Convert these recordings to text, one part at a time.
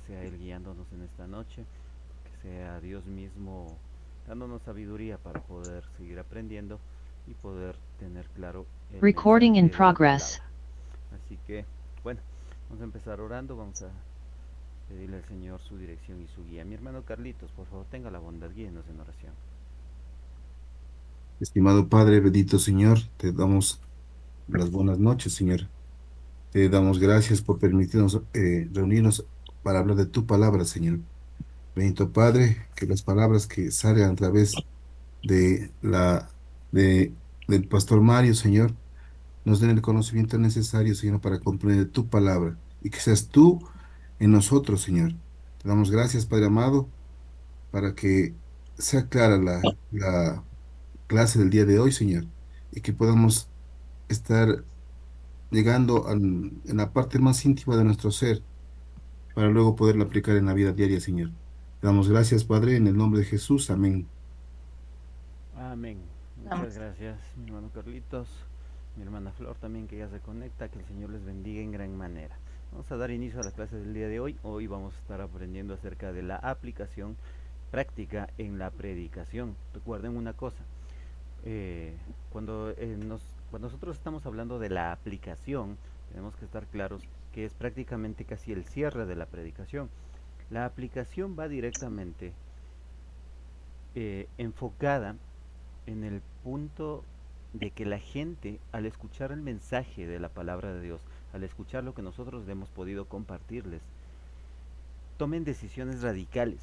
sea Él guiándonos en esta noche, que sea Dios mismo dándonos sabiduría para poder seguir aprendiendo y poder tener claro el Recording in mensaje de la progress. palabra. Así que, bueno, vamos a empezar orando, vamos a pedirle al Señor su dirección y su guía. Mi hermano Carlitos, por favor, tenga la bondad, guíenos en oración. Estimado Padre, bendito Señor, te damos las buenas noches, Señor. Te damos gracias por permitirnos reunirnos para hablar de tu palabra, Señor. Bendito Padre, que las palabras que salgan a través de de, del Pastor Mario, Señor, nos den el conocimiento necesario, Señor, para comprender tu palabra y que seas tú en nosotros, Señor. Te damos gracias, Padre amado, para que sea clara la clase del día de hoy, Señor, y que podamos estar llegando en la parte más íntima de nuestro ser para luego poderlo aplicar en la vida diaria, Señor. Te damos gracias, Padre, en el nombre de Jesús. Amén. Amén. Muchas gracias, mi hermano Carlitos, mi hermana Flor también que ya se conecta, que el Señor les bendiga en gran manera. Vamos a dar inicio a la clase del día de hoy. Hoy vamos a estar aprendiendo acerca de la aplicación práctica en la predicación. Recuerden una cosa, eh, cuando, cuando nosotros estamos hablando de la aplicación, tenemos que estar claros que es prácticamente casi el cierre de la predicación. La aplicación va directamente enfocada en el punto de que la gente, al escuchar el mensaje de la palabra de Dios, al escuchar lo que nosotros hemos podido compartirles, tomen decisiones radicales.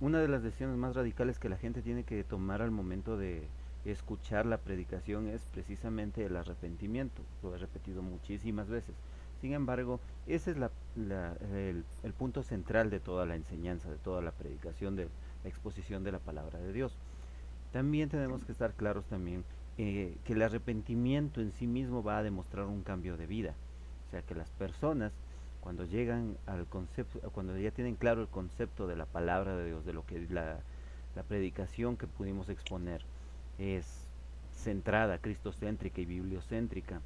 Una de las decisiones más radicales que la gente tiene que tomar al momento de escuchar la predicación es precisamente el arrepentimiento. Lo he repetido muchísimas veces. Sin embargo, ese es el punto central de toda la enseñanza, de toda la predicación, de la exposición de la palabra de Dios. También tenemos que estar claros también que el arrepentimiento en sí mismo va a demostrar un cambio de vida. O sea que las personas cuando llegan al concepto, cuando ya tienen claro el concepto de la palabra de Dios, de lo que es la predicación que pudimos exponer, es centrada, cristocéntrica y bibliocéntrica,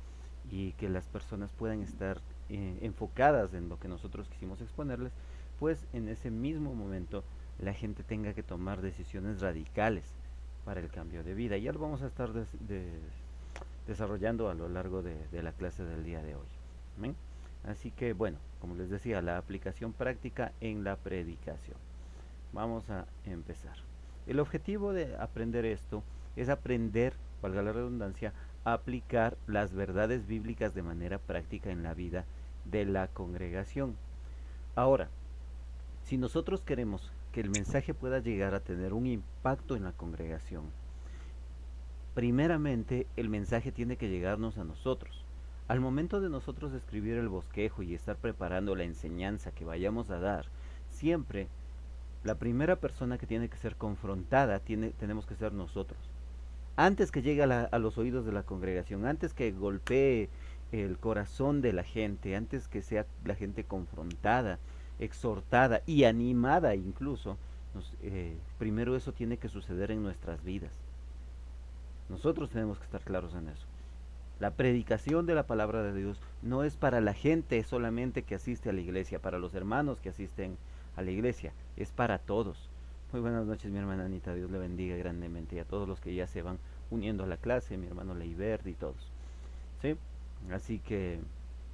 y que las personas puedan estar enfocadas en lo que nosotros quisimos exponerles, pues en ese mismo momento la gente tenga que tomar decisiones radicales para el cambio de vida. Ya lo vamos a estar desarrollando a lo largo de la clase del día de hoy. ¿Ven? Así que bueno, como les decía, la aplicación práctica en la predicación. Vamos a empezar. El objetivo de aprender esto es aprender, valga la redundancia, a aplicar las verdades bíblicas de manera práctica en la vida de la congregación. Ahora, si nosotros queremos que el mensaje pueda llegar a tener un impacto en la congregación, primeramente el mensaje tiene que llegarnos a nosotros. Al momento de nosotros escribir el bosquejo y estar preparando la enseñanza que vayamos a dar, siempre la primera persona que tiene que ser confrontada tenemos que ser nosotros. Antes que llegue a los oídos de la congregación, antes que golpee el corazón de la gente, antes que sea la gente confrontada, exhortada y animada incluso, primero eso tiene que suceder en nuestras vidas. Nosotros tenemos que estar claros en eso. La predicación de la palabra de Dios no es para la gente solamente que asiste a la iglesia, para los hermanos que asisten a la iglesia, es para todos. Muy buenas noches, mi hermana Anita, Dios le bendiga grandemente y a todos los que ya se van uniendo a la clase, mi hermano Leibert y todos. ¿Sí? Así que,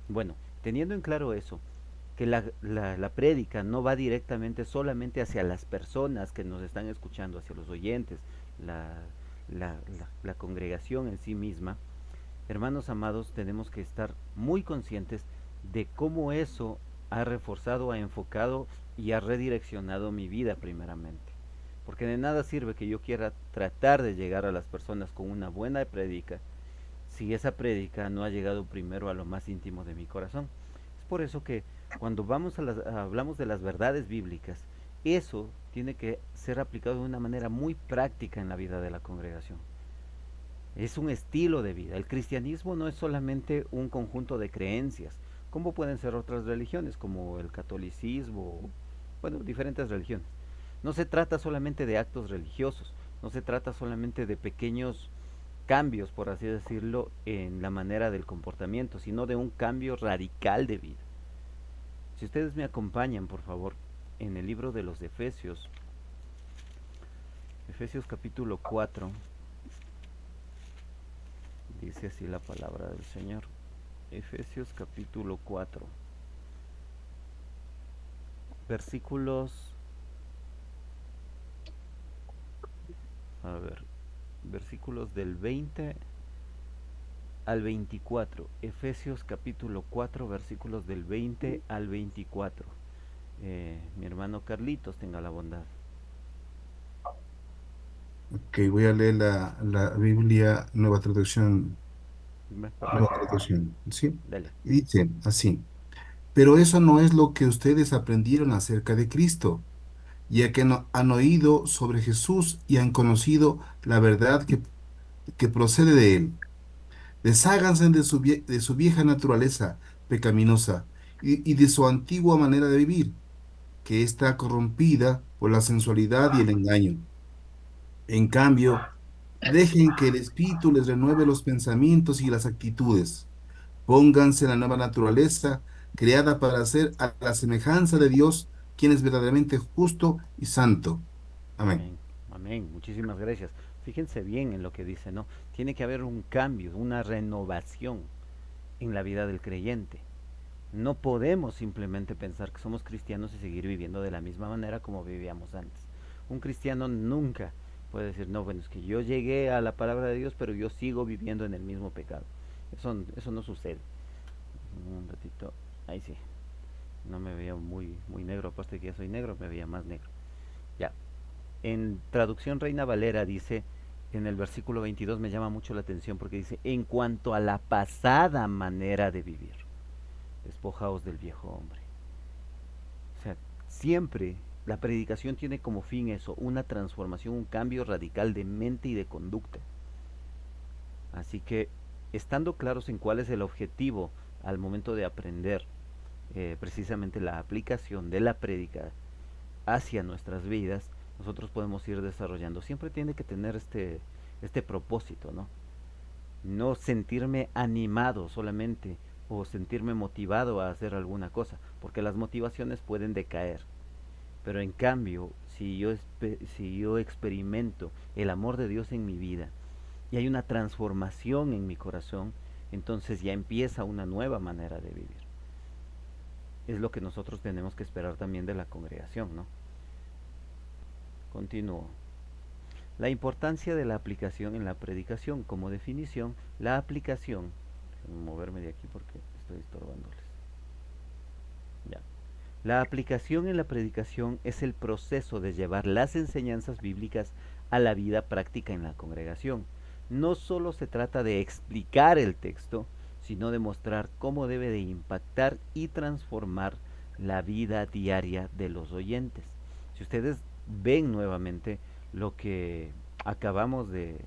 bueno, teniendo en claro eso, que la prédica no va directamente solamente hacia las personas que nos están escuchando, hacia los oyentes, la, la congregación en sí misma, hermanos amados, tenemos que estar muy conscientes de cómo eso ha reforzado, ha enfocado y ha redireccionado mi vida primeramente. Porque de nada sirve que yo quiera tratar de llegar a las personas con una buena prédica si esa prédica no ha llegado primero a lo más íntimo de mi corazón. Es por eso que cuando hablamos de las verdades bíblicas, eso tiene que ser aplicado de una manera muy práctica en la vida de la congregación. Es un estilo de vida. El cristianismo no es solamente un conjunto de creencias, como pueden ser otras religiones, como el catolicismo, bueno, diferentes religiones. No se trata solamente de actos religiosos, no se trata solamente de pequeños cambios, por así decirlo, en la manera del comportamiento, sino de un cambio radical de vida. Si ustedes me acompañan, por favor, en el libro de los Efesios, Efesios capítulo 4, dice así la palabra del Señor. Efesios capítulo 4, versículos, a ver, versículos del 20 al 24. Efesios capítulo 4, versículos del 20 al 24. Mi hermano Carlitos, tenga la bondad. Ok, voy a leer la Biblia, nueva Perfecto, traducción, ¿sí? dale. Y dice así, pero eso no es lo que ustedes aprendieron acerca de Cristo, ya que no, han oído sobre Jesús y han conocido la verdad que procede de él. Desháganse de su vieja naturaleza pecaminosa y de su antigua manera de vivir, que está corrompida por la sensualidad y el engaño. En cambio, dejen que el Espíritu les renueve los pensamientos y las actitudes. Pónganse en la nueva naturaleza, creada para ser a la semejanza de Dios, quien es verdaderamente justo y santo. Amén. Amén, amén, muchísimas gracias. Fíjense bien en lo que dice, ¿no? Tiene que haber un cambio, una renovación en la vida del creyente. No podemos simplemente pensar que somos cristianos y seguir viviendo de la misma manera como vivíamos antes. Un cristiano nunca puede decir, no, bueno, es que yo llegué a la palabra de Dios, pero yo sigo viviendo en el mismo pecado. Eso no sucede. Un ratito, ahí sí. No me veía muy negro, aparte de que ya soy negro, me veía más negro. Ya. En traducción Reina Valera dice, en el versículo 22 me llama mucho la atención porque dice, en cuanto a la pasada manera de vivir, despojaos del viejo hombre. O sea, siempre la predicación tiene como fin eso, una transformación, un cambio radical de mente y de conducta. Así que, estando claros en cuál es el objetivo al momento de aprender precisamente la aplicación de la prédica hacia nuestras vidas, nosotros podemos ir desarrollando. Siempre tiene que tener este propósito, ¿no? No sentirme animado solamente o sentirme motivado a hacer alguna cosa, porque las motivaciones pueden decaer. Pero en cambio, si yo experimento el amor de Dios en mi vida y hay una transformación en mi corazón, entonces ya empieza una nueva manera de vivir. Es lo que nosotros tenemos que esperar también de la congregación, ¿no? Continúo. La importancia de la aplicación en la predicación. Como definición, la aplicación, déjenme moverme de aquí porque estoy estorbándoles. Ya. La aplicación en la predicación es el proceso de llevar las enseñanzas bíblicas a la vida práctica en la congregación. No solo se trata de explicar el texto, sino de mostrar cómo debe de impactar y transformar la vida diaria de los oyentes. Si ustedes ven nuevamente lo que acabamos de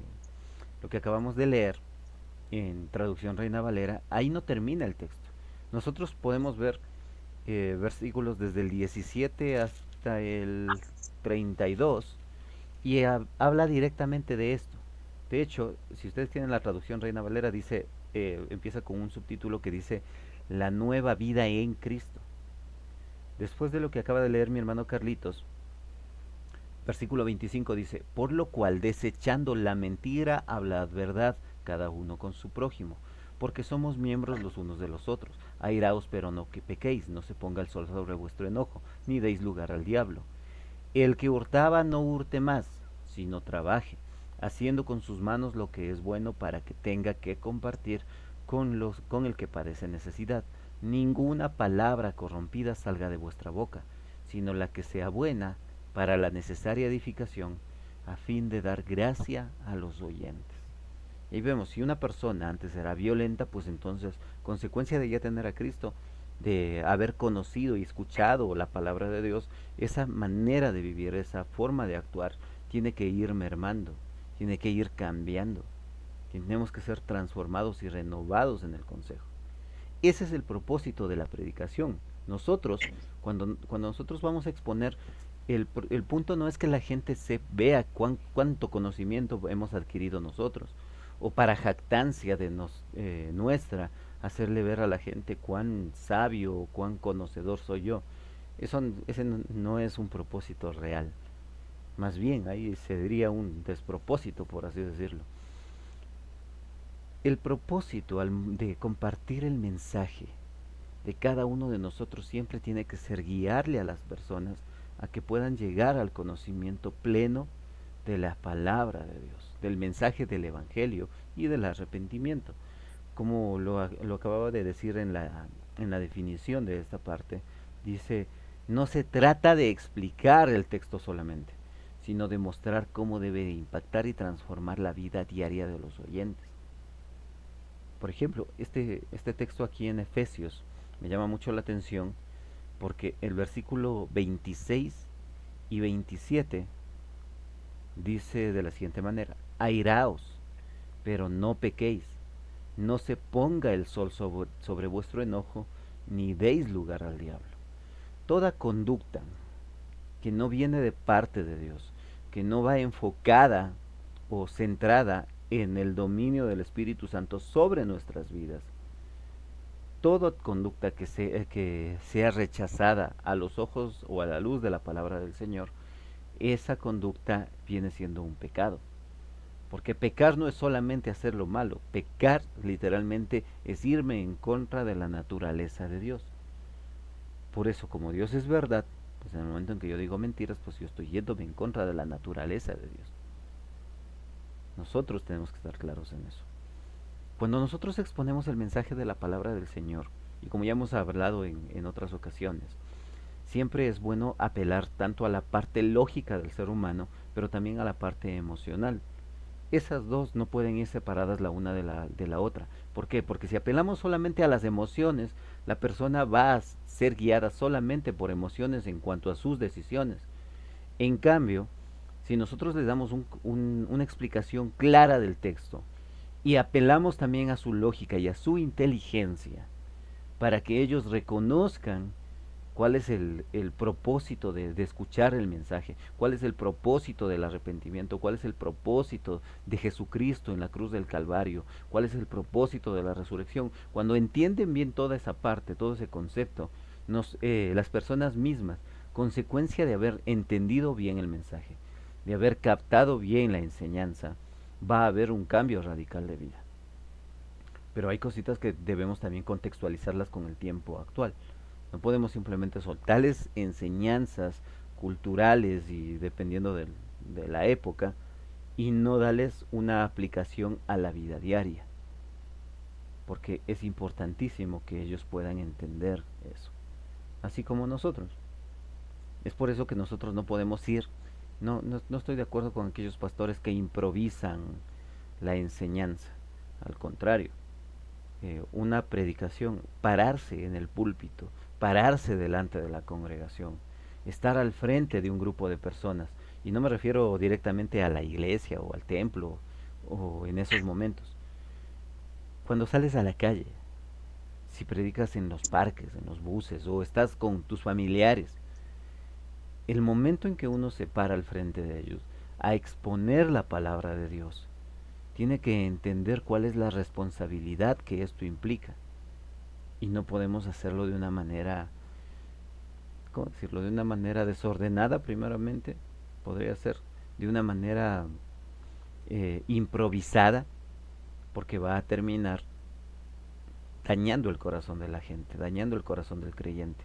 lo que acabamos de leer en traducción Reina Valera, ahí no termina el texto. Nosotros podemos ver versículos desde el 17 hasta el 32 y habla directamente de esto. De hecho, si ustedes tienen la traducción Reina Valera, dice, empieza con un subtítulo que dice la nueva vida en Cristo. Después de lo que acaba de leer mi hermano Carlitos, versículo 25 dice, por lo cual desechando la mentira, hablad verdad, cada uno con su prójimo, porque somos miembros los unos de los otros. Airaos, pero no que pequéis, no se ponga el sol sobre vuestro enojo, ni deis lugar al diablo. El que hurtaba no hurte más, sino trabaje, haciendo con sus manos lo que es bueno para que tenga que compartir con el que padece necesidad. Ninguna palabra corrompida salga de vuestra boca, sino la que sea buena para la necesaria edificación, a fin de dar gracia a los oyentes. Y ahí vemos, si una persona antes era violenta, pues entonces, consecuencia de ya tener a Cristo, de haber conocido y escuchado la palabra de Dios, esa manera de vivir, esa forma de actuar, tiene que ir mermando, tiene que ir cambiando. Tenemos que ser transformados y renovados en el consejo. Ese es el propósito de la predicación. Nosotros, cuando nosotros vamos a exponer, el punto no es que la gente se vea cuánto conocimiento hemos adquirido nosotros, o para jactancia de nuestra, hacerle ver a la gente cuán sabio o cuán conocedor soy yo. Ese no es un propósito real. Más bien, ahí se diría un despropósito, por así decirlo. El propósito de compartir el mensaje de cada uno de nosotros siempre tiene que ser guiarle a las personas a que puedan llegar al conocimiento pleno de la palabra de Dios, del mensaje del Evangelio y del arrepentimiento. Como lo acababa de decir en la definición de esta parte, dice, no se trata de explicar el texto solamente, sino de mostrar cómo debe impactar y transformar la vida diaria de los oyentes. Por ejemplo, este texto aquí en Efesios me llama mucho la atención porque el versículo 26 y 27 dice de la siguiente manera, airaos, pero no pequéis, no se ponga el sol sobre vuestro enojo, ni deis lugar al diablo. Toda conducta que no viene de parte de Dios, que no va enfocada o centrada en el dominio del Espíritu Santo sobre nuestras vidas, toda conducta que sea rechazada a los ojos o a la luz de la palabra del Señor, esa conducta viene siendo un pecado. Porque pecar no es solamente hacer lo malo, pecar literalmente es irme en contra de la naturaleza de Dios. Por eso, como Dios es verdad, pues en el momento en que yo digo mentiras, pues yo estoy yéndome en contra de la naturaleza de Dios. Nosotros tenemos que estar claros en eso. Cuando nosotros exponemos el mensaje de la palabra del Señor, y como ya hemos hablado en otras ocasiones, siempre es bueno apelar tanto a la parte lógica del ser humano, pero también a la parte emocional. Esas dos no pueden ir separadas la una de la otra. ¿Por qué? Porque si apelamos solamente a las emociones, la persona va a ser guiada solamente por emociones en cuanto a sus decisiones. En cambio, si nosotros les damos una explicación clara del texto y apelamos también a su lógica y a su inteligencia para que ellos reconozcan cuál es el propósito de escuchar el mensaje, cuál es el propósito del arrepentimiento, cuál es el propósito de Jesucristo en la cruz del Calvario, cuál es el propósito de la resurrección. Cuando entienden bien toda esa parte, todo ese concepto, las personas mismas, consecuencia de haber entendido bien el mensaje, de haber captado bien la enseñanza, va a haber un cambio radical de vida. Pero hay cositas que debemos también contextualizarlas con el tiempo actual. No podemos simplemente soltarles enseñanzas culturales y dependiendo de la época y no darles una aplicación a la vida diaria, porque es importantísimo que ellos puedan entender eso, así como nosotros. Es por eso que nosotros no podemos ir, no estoy de acuerdo con aquellos pastores que improvisan la enseñanza, al contrario, una predicación, pararse en el púlpito, pararse delante de la congregación, estar al frente de un grupo de personas. Y no me refiero directamente a la iglesia o al templo o en esos momentos. Cuando sales a la calle, si predicas en los parques, en los buses o estás con tus familiares, el momento en que uno se para al frente de ellos a exponer la palabra de Dios, tiene que entender cuál es la responsabilidad que esto implica. Y no podemos hacerlo de una manera, ¿cómo decirlo? De una manera desordenada primeramente, podría ser, de una manera improvisada, porque va a terminar dañando el corazón de la gente, dañando el corazón del creyente.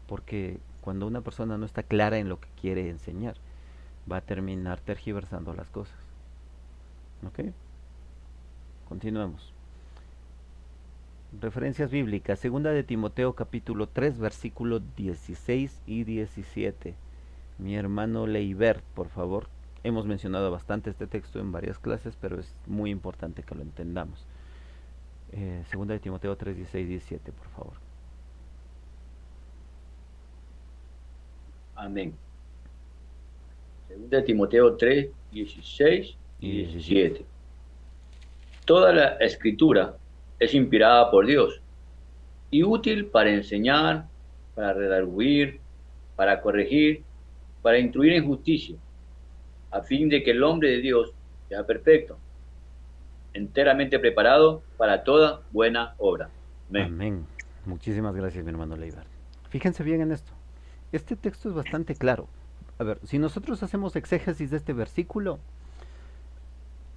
Porque cuando una persona no está clara en lo que quiere enseñar, va a terminar tergiversando las cosas. ¿Ok? Continuemos. Referencias bíblicas, segunda de Timoteo capítulo 3 versículos 16 y 17. Mi hermano Leibert, por favor. Hemos mencionado bastante este texto en varias clases, pero es muy importante que lo entendamos. Segunda de Timoteo 3, 16 y 17, por favor. Amén. Segunda de Timoteo 3, 16 Y y 17. 17. Toda la escritura es inspirada por Dios y útil para enseñar, para redarguir, para corregir, para instruir en justicia, a fin de que el hombre de Dios sea perfecto, enteramente preparado para toda buena obra. Amén. Amén. Muchísimas gracias, mi hermano Leibar. Fíjense bien en esto. Este texto es bastante claro. A ver, si nosotros hacemos exégesis de este versículo,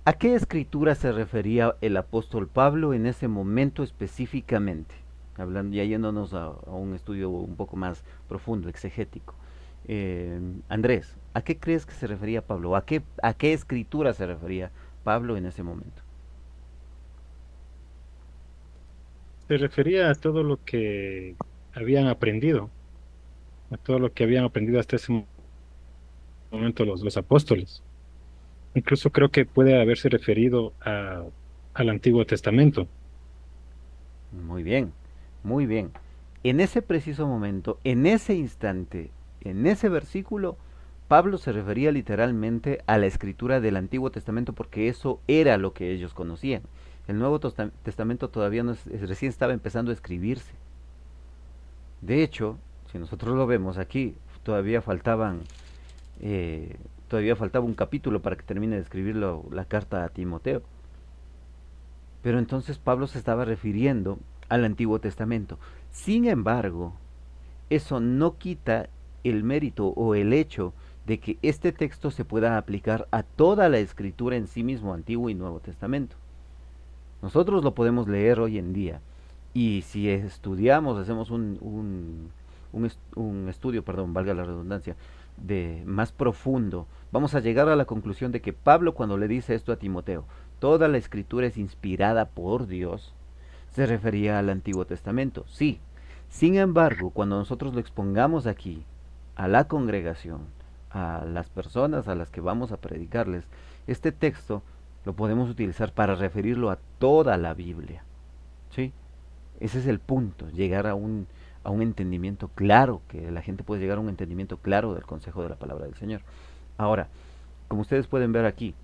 ¿a qué escritura se refería el apóstol Pablo en ese momento específicamente? Hablando, ya yéndonos a un estudio un poco más profundo, exegético. Andrés, ¿a qué crees que se refería Pablo? A qué escritura se refería Pablo en ese momento? Se refería a todo lo que habían aprendido, a todo lo que habían aprendido hasta ese momento los apóstoles. Incluso creo que puede haberse referido al Antiguo Testamento. Muy bien, muy bien. En ese preciso momento, en ese instante, en ese versículo, Pablo se refería literalmente a la escritura del Antiguo Testamento porque eso era lo que ellos conocían. El Nuevo Testamento todavía no recién estaba empezando a escribirse. De hecho, si nosotros lo vemos aquí, todavía faltaban, todavía faltaba un capítulo para que termine de escribir la carta a Timoteo. Pero entonces Pablo se estaba refiriendo al Antiguo Testamento. Sin embargo, eso no quita el mérito o el hecho de que este texto se pueda aplicar a toda la escritura en sí mismo, Antiguo y Nuevo Testamento. Nosotros lo podemos leer hoy en día y si estudiamos, hacemos un estudio, perdón, valga la redundancia, de más profundo, vamos a llegar a la conclusión de que Pablo cuando le dice esto a Timoteo, toda la escritura es inspirada por Dios, se refería al Antiguo Testamento, sí. Sin embargo, cuando nosotros lo expongamos aquí, a la congregación, a las personas a las que vamos a predicarles, este texto lo podemos utilizar para referirlo a toda la Biblia. ¿Sí? Ese es el punto, llegar a un entendimiento claro, que la gente puede llegar a un entendimiento claro del consejo de la palabra del Señor. Ahora, como ustedes pueden ver aquí,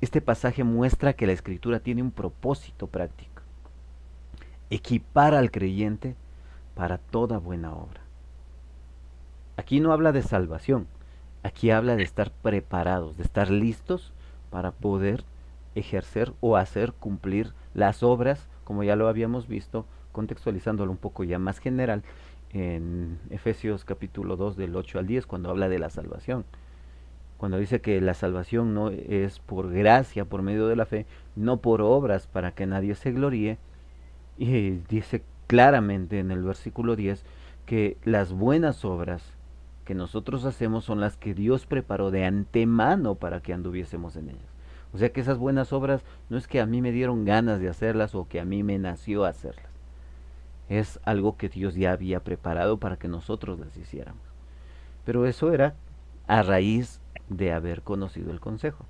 este pasaje muestra que la escritura tiene un propósito práctico, equipar al creyente para toda buena obra. Aquí no habla de salvación, aquí habla de estar preparados, de estar listos para poder ejercer o hacer cumplir las obras, como ya lo habíamos visto, contextualizándolo un poco ya más general, en Efesios capítulo 2 del 8 al 10, cuando habla de la salvación. Cuando dice que la salvación no es por gracia, por medio de la fe, no por obras para que nadie se gloríe, y dice claramente en el versículo 10 que las buenas obras que nosotros hacemos son las que Dios preparó de antemano para que anduviésemos en ellas. O sea que esas buenas obras no es que a mí me dieron ganas de hacerlas o que a mí me nació hacerlas. Es algo que Dios ya había preparado para que nosotros las hiciéramos. Pero eso era a raíz de haber conocido el consejo.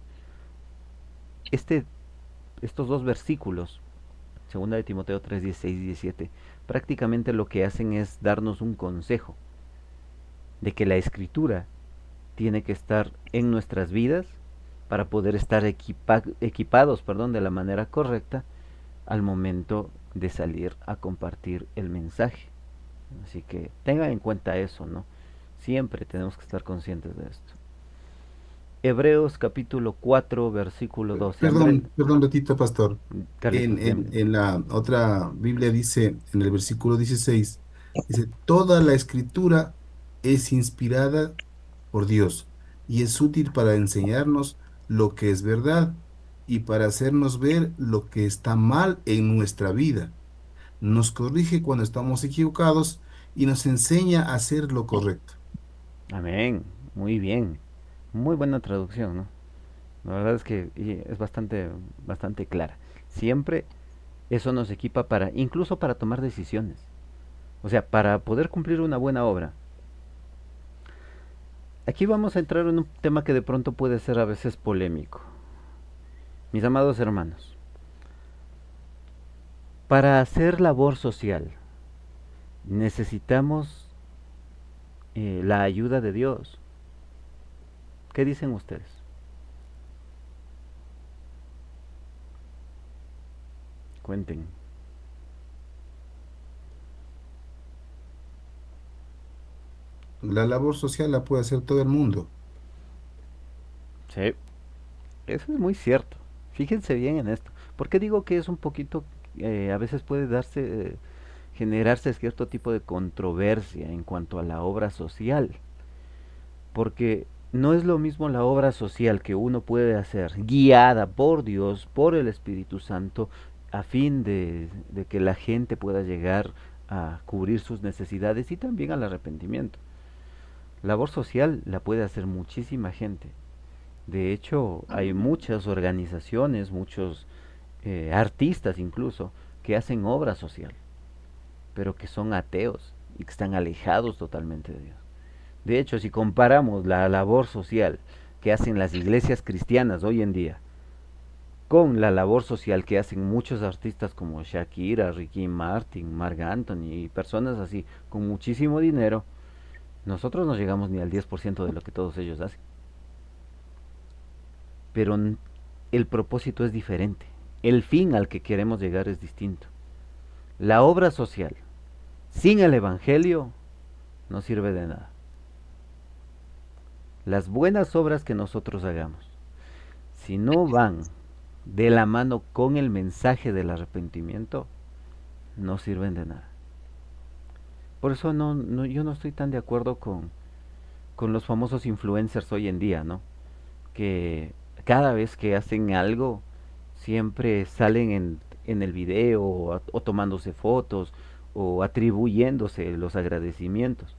Este, estos dos versículos, segunda de Timoteo 3, 16 y 17, prácticamente lo que hacen es darnos un consejo de que la escritura tiene que estar en nuestras vidas para poder estar equipados, perdón, de la manera correcta al momento de salir a compartir el mensaje. Así que tengan en cuenta eso, ¿no? Siempre tenemos que estar conscientes de esto. Hebreos capítulo 4, versículo 12. Andrés, Perdón, Betito, pastor. Carlitos, déme. En la otra Biblia dice, en el versículo 16, dice, toda la escritura es inspirada por Dios y es útil para enseñarnos lo que es verdad y para hacernos ver lo que está mal en nuestra vida. Nos corrige cuando estamos equivocados y nos enseña a hacer lo correcto. Amén. Muy bien. Muy buena traducción, ¿no? La verdad es que es bastante clara. Siempre eso nos equipa para, incluso para tomar decisiones. O sea, para poder cumplir una buena obra. Aquí vamos a entrar en un tema que de pronto puede ser a veces polémico. Mis amados hermanos, para hacer labor social necesitamos la ayuda de Dios. ¿Qué dicen ustedes? Cuenten. La labor social la puede hacer todo el mundo. Sí, eso es muy cierto. Fíjense bien en esto. ¿Por qué digo que es un poquito, a veces puede darse generarse cierto tipo de controversia en cuanto a la obra social, porque no es lo mismo la obra social que uno puede hacer guiada por Dios, por el Espíritu Santo, a fin de que la gente pueda llegar a cubrir sus necesidades y también al arrepentimiento. Labor social la puede hacer muchísima gente. De hecho, hay muchas organizaciones, muchos artistas incluso, que hacen obra social, pero que son ateos y que están alejados totalmente de Dios. De hecho, si comparamos la labor social que hacen las iglesias cristianas hoy en día con la labor social que hacen muchos artistas como Shakira, Ricky Martin, Marc Anthony y personas así con muchísimo dinero, nosotros no llegamos ni al 10% de lo que todos ellos hacen. Pero el propósito es diferente. El fin al que queremos llegar es distinto. La obra social sin el Evangelio no sirve de nada. Las buenas obras que nosotros hagamos, si no van de la mano con el mensaje del arrepentimiento, no sirven de nada. Por eso yo no estoy tan de acuerdo con los famosos influencers hoy en día, ¿no? Que cada vez que hacen algo, siempre salen en el video o tomándose fotos o atribuyéndose los agradecimientos.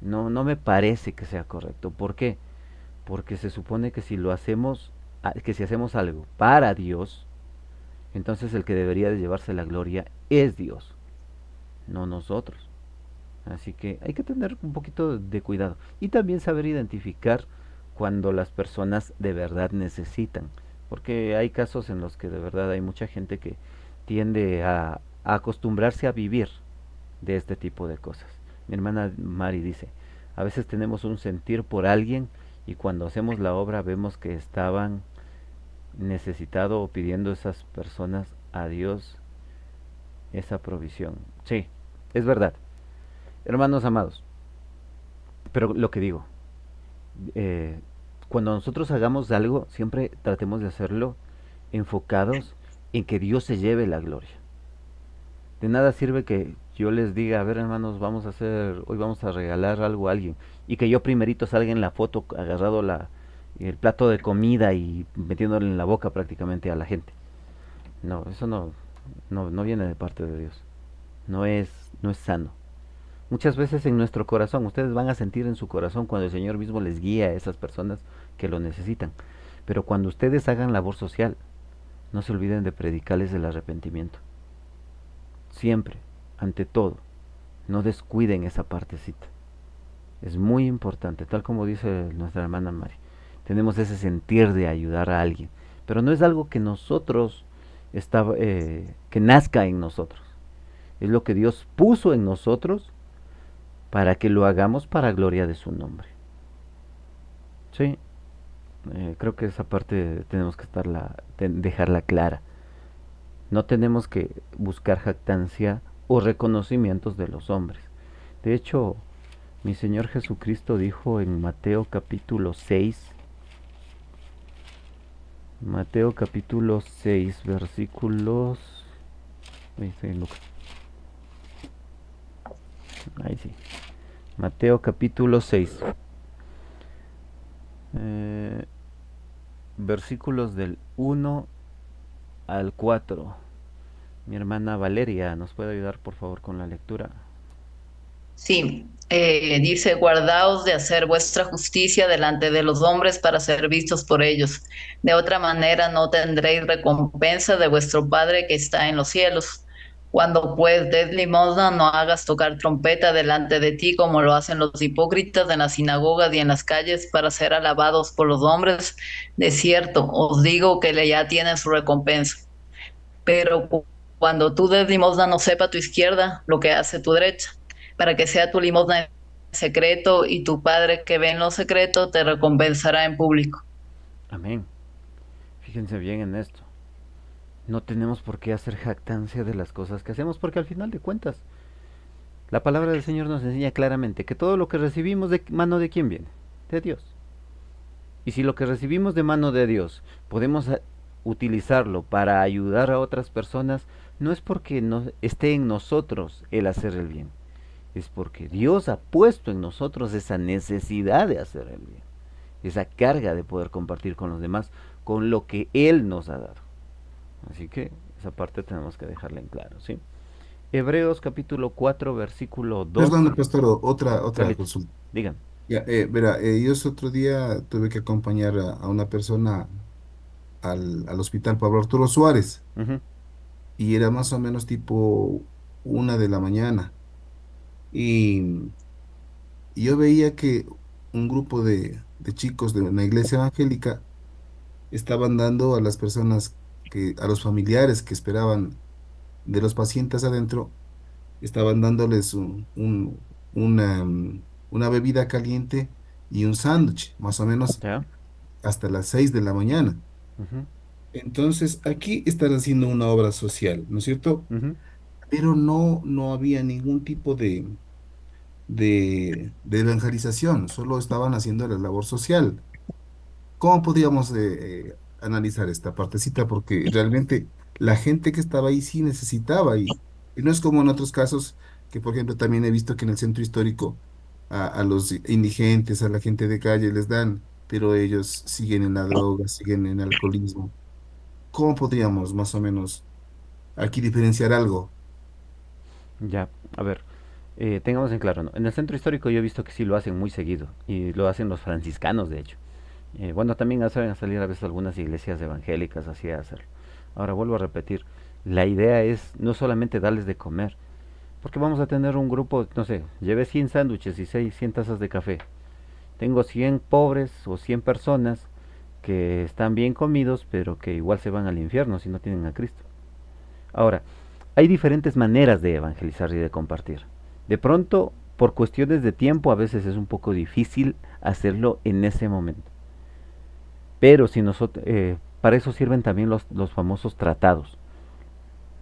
No me parece que sea correcto. ¿Por qué? Porque se supone que si lo hacemos, que si hacemos algo para Dios, entonces el que debería de llevarse la gloria es Dios, no nosotros. Así que hay que tener un poquito de cuidado y también saber identificar cuando las personas de verdad necesitan, porque hay casos en los que de verdad hay mucha gente que tiende a acostumbrarse a vivir de este tipo de cosas. Mi hermana Mari dice, a veces tenemos un sentir por alguien y cuando hacemos la obra vemos que estaban necesitado o pidiendo esas personas a Dios esa provisión. Sí, es verdad. Hermanos amados, pero lo que digo, cuando nosotros hagamos algo, siempre tratemos de hacerlo enfocados en que Dios se lleve la gloria. De nada sirve que yo les diga, a ver hermanos, hoy vamos a regalar algo a alguien, y que yo primerito salga en la foto agarrado el plato de comida y metiéndole en la boca prácticamente a la gente. No, eso no viene de parte de Dios. No es sano. Muchas veces en nuestro corazón, ustedes van a sentir en su corazón cuando el Señor mismo les guía a esas personas que lo necesitan. Pero cuando ustedes hagan labor social, no se olviden de predicarles el arrepentimiento. Siempre, ante todo, no descuiden esa partecita. Es muy importante, tal como dice nuestra hermana Mari. Tenemos ese sentir de ayudar a alguien, pero no es algo que nosotros, que nazca en nosotros. Es lo que Dios puso en nosotros para que lo hagamos para gloria de su nombre. Sí, creo que esa parte tenemos que dejarla clara. No tenemos que buscar jactancia o reconocimientos de los hombres. De hecho, mi Señor Jesucristo dijo en Mateo capítulo 6, versículos... Ahí sí. Mateo capítulo 6, versículos del 1 al 4. Mi hermana Valeria, ¿nos puede ayudar por favor con la lectura? Sí, dice, guardaos de hacer vuestra justicia delante de los hombres para ser vistos por ellos. De otra manera no tendréis recompensa de vuestro Padre que está en los cielos. Cuando pues des limosna, no hagas tocar trompeta delante de ti como lo hacen los hipócritas en las sinagogas y en las calles para ser alabados por los hombres. De cierto, os digo que ya tienen su recompensa. Pero cuando tú des limosna, no sepa tu izquierda lo que hace tu derecha, para que sea tu limosna en secreto y tu Padre que ve en lo secreto te recompensará en público. Amén. Fíjense bien en esto. No tenemos por qué hacer jactancia de las cosas que hacemos, porque al final de cuentas, la palabra del Señor nos enseña claramente que todo lo que recibimos de mano de quién viene, de Dios. Y si lo que recibimos de mano de Dios podemos utilizarlo para ayudar a otras personas, no es porque no esté en nosotros el hacer el bien, es porque Dios ha puesto en nosotros esa necesidad de hacer el bien, esa carga de poder compartir con los demás, con lo que Él nos ha dado. Así que esa parte tenemos que dejarla en claro, ¿sí? Hebreos capítulo 4 versículo Perdón, 12. pastor, otra Carlitos, consulta. digan. Ya, verá, yo ese otro día tuve que acompañar a una persona al hospital Pablo Arturo Suárez Ujú. y era más o menos tipo 1 de la mañana. Y yo veía que un grupo de chicos de una iglesia evangélica estaban dando a las personas a los familiares que esperaban de los pacientes adentro, estaban dándoles una bebida caliente y un sándwich, más o menos ¿Ya? hasta las 6 de la mañana. Ujú, Entonces, aquí están haciendo una obra social, ¿no es cierto? ujú. Pero no había ningún tipo de evangelización, solo estaban haciendo la labor social. ¿Cómo podríamos analizar esta partecita? Porque realmente la gente que estaba ahí sí necesitaba y no es como en otros casos que, por ejemplo, también he visto que en el centro histórico a los indigentes, a la gente de calle les dan, pero ellos siguen en la droga, siguen en el alcoholismo. ¿Cómo podríamos más o menos aquí diferenciar algo? Ya, a ver, tengamos en claro, ¿no? En el centro histórico yo he visto que sí lo hacen muy seguido, y lo hacen los franciscanos, de hecho. Bueno, también saben salir a veces algunas iglesias evangélicas así a hacerlo. Ahora vuelvo a repetir, la idea es no solamente darles de comer, porque vamos a tener un grupo, no sé, llevé 100 sándwiches y 100 tazas de café. Tengo 100 pobres o 100 personas que están bien comidos, pero que igual se van al infierno si no tienen a Cristo. Ahora, hay diferentes maneras de evangelizar y de compartir. De pronto, por cuestiones de tiempo, a veces es un poco difícil hacerlo en ese momento. Pero si nosotros, para eso sirven también los famosos tratados,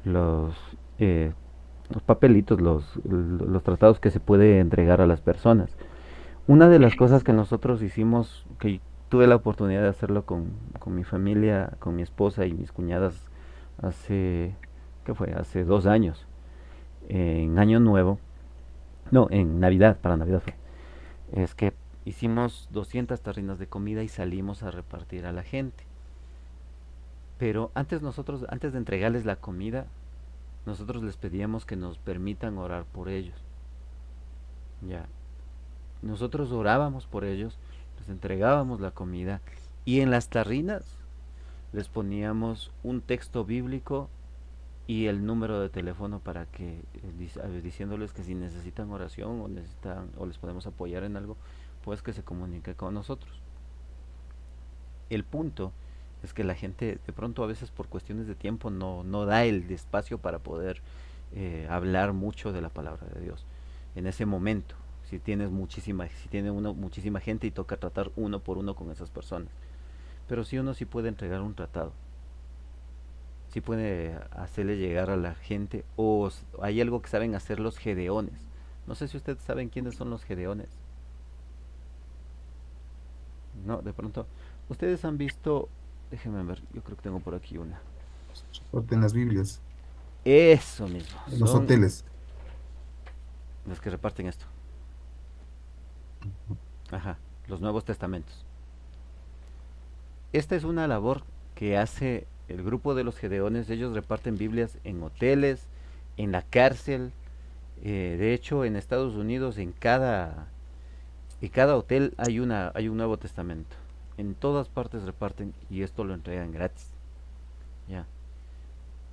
los, eh, los papelitos, los tratados que se puede entregar a las personas. Una de las cosas que nosotros hicimos, que tuve la oportunidad de hacerlo con mi familia, con mi esposa y mis cuñadas hace, ¿qué fue? Hace 2 años, en Año Nuevo, no, en Navidad, para Navidad fue, es que hicimos 200 tarrinas de comida y salimos a repartir a la gente. Pero antes de entregarles la comida, nosotros les pedíamos que nos permitan orar por ellos. Ya, nosotros orábamos por ellos, les entregábamos la comida y en las tarrinas les poníamos un texto bíblico y el número de teléfono para que diciéndoles que si necesitan oración o necesitan o les podemos apoyar en algo, pues que se comunique con nosotros. El punto es que la gente de pronto a veces por cuestiones de tiempo no da el espacio para poder hablar mucho de la palabra de Dios en ese momento. Si tiene uno muchísima gente y toca tratar uno por uno con esas personas. Pero si uno sí puede entregar un tratado, sí puede hacerle llegar a la gente, o hay algo que saben hacer los gedeones. No sé si ustedes saben quiénes son los gedeones. No, de pronto. Ustedes han visto, déjenme ver, yo creo que tengo por aquí una. En las Biblias, Eso mismo, en los son hoteles. los que reparten esto. Ajá, los Nuevos Testamentos. Esta es una labor que hace el grupo de los gedeones. Ellos reparten Biblias en hoteles, en la cárcel. De hecho, en Estados Unidos, en cada hotel hay un Nuevo Testamento. En todas partes reparten y esto lo entregan gratis. Ya.